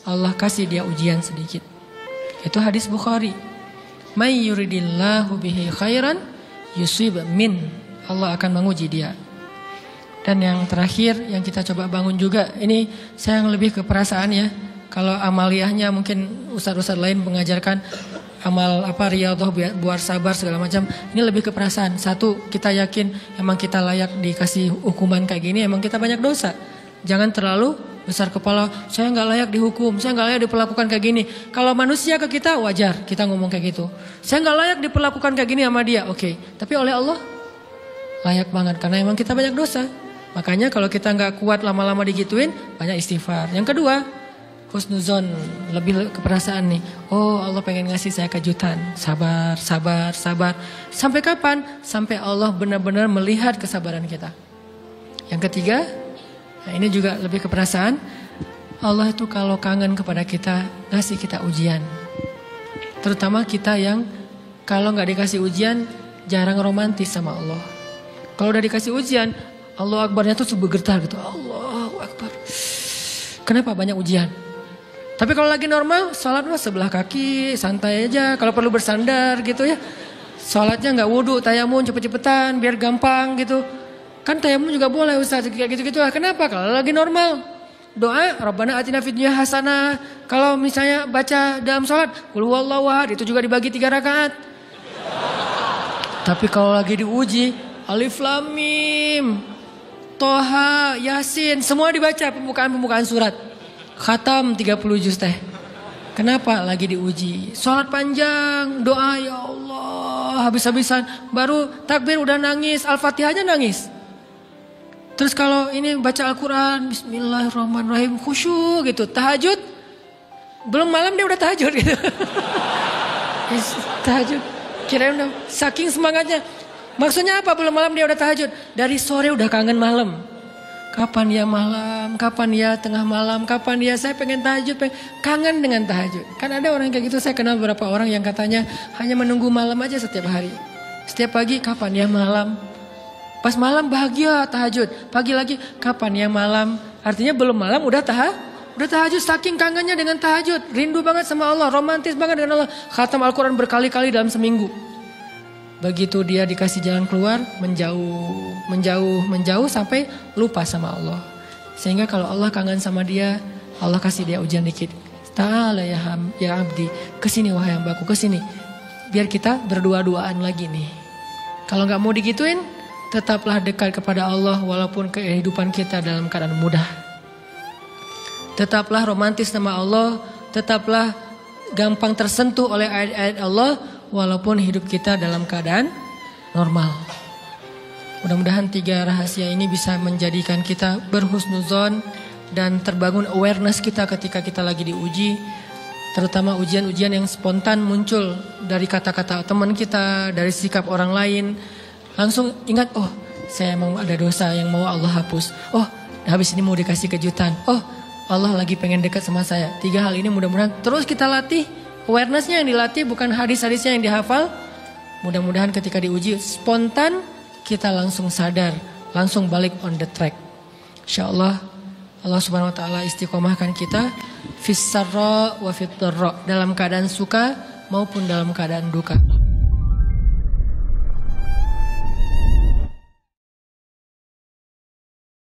Allah kasih dia ujian sedikit. Itu hadis Bukhari. May yuridillahu bihi khairan yusib min. Allah akan menguji dia. Dan yang terakhir yang kita coba bangun juga, ini saya yang lebih ke perasaan ya. Kalau amaliyahnya mungkin ustadz-ustadz lain mengajarkan amal riyadhah buat sabar segala macam. Ini lebih ke perasaan. Satu, kita yakin emang kita layak dikasih hukuman kayak gini, emang kita banyak dosa. Jangan terlalu besar kepala, saya nggak layak dihukum, saya nggak layak diperlakukan kayak gini. Kalau manusia ke kita wajar kita ngomong kayak gitu. Saya nggak layak diperlakukan kayak gini sama dia, oke. Tapi oleh Allah layak banget karena emang kita banyak dosa. Makanya kalau kita nggak kuat lama-lama digituin, banyak istighfar. Yang kedua, husnuzon, lebih keperasaan nih. Oh Allah pengen ngasih saya kejutan. Sabar, sabar, sabar. Sampai kapan? Sampai Allah benar-benar melihat kesabaran kita. Yang ketiga, nah ini juga lebih keperasaan. Allah itu kalau kangen kepada kita, ngasih kita ujian. Terutama kita yang kalau nggak dikasih ujian, jarang romantis sama Allah. Kalau udah dikasih ujian, Allah Akbarnya tuh bergetar gitu. Allahu Akbar. Kenapa banyak ujian? Tapi kalau lagi normal, sholat mah sebelah kaki, santai aja. Kalau perlu bersandar gitu ya. Sholatnya nggak wudhu, tayamum cepet-cepetan, biar gampang gitu. Kan tayamum juga boleh Ustaz, kayak gitu-gitu lah. Kenapa? Kalau lagi normal, doa, Rabbana atina fid dunya hasanah. Kalau misalnya baca dalam sholat, qul huwallahu ahad, itu juga dibagi 3 rakaat. Tapi kalau lagi diuji, Alif Lam Mim, Toha, Yasin, semua dibaca pembukaan surat. Khatam 30 juz teh. Kenapa? Lagi diuji. Sholat panjang, doa ya Allah habis-habisan. Baru takbir udah nangis, Al-Fatihahnya nangis. Terus kalau ini baca Al-Quran, Bismillahirrahmanirrahim, khusyuk gitu. Tahajud, belum malam dia udah tahajud gitu. Tahajud, kirain udah saking semangatnya. Maksudnya apa belum malam dia udah tahajud? Dari sore udah kangen malam. Kapan ya malam, kapan ya tengah malam, kapan ya saya pengen tahajud, kangen dengan tahajud. Kan ada orang kayak gitu, saya kenal beberapa orang yang katanya hanya menunggu malam aja setiap hari. Setiap pagi kapan ya malam, pas malam bahagia tahajud, pagi lagi kapan ya malam. Artinya belum malam udah tahajud, saking kangennya dengan tahajud, rindu banget sama Allah, romantis banget dengan Allah. Khatam Al-Quran berkali-kali dalam seminggu. Begitu dia dikasih jalan keluar, menjauh sampai lupa sama Allah. Sehingga kalau Allah kangen sama dia, Allah kasih dia ujian dikit. Ta'ala ya abdi, kesini wahai hambaku, kesini. Biar kita berdua-duaan lagi nih. Kalau gak mau digituin, tetaplah dekat kepada Allah walaupun kehidupan kita dalam keadaan mudah. Tetaplah romantis sama Allah, tetaplah gampang tersentuh oleh ayat-ayat Allah, walaupun hidup kita dalam keadaan normal. Mudah-mudahan 3 rahasia ini bisa menjadikan kita berhusnuzon dan terbangun awareness kita ketika kita lagi diuji. Terutama ujian-ujian yang spontan muncul dari kata-kata teman kita, dari sikap orang lain. Langsung ingat, oh saya mau ada dosa yang mau Allah hapus. Oh habis ini mau dikasih kejutan. Oh Allah lagi pengen dekat sama saya. 3 hal ini mudah-mudahan terus kita latih. Awarenessnya yang dilatih, bukan hadis-hadisnya yang dihafal. Mudah-mudahan ketika diuji spontan kita langsung sadar, langsung balik on the track. Insyaallah Allah Subhanahu wa taala istiqomahkan kita fis sarra wa fit dharra, dalam keadaan suka maupun dalam keadaan duka.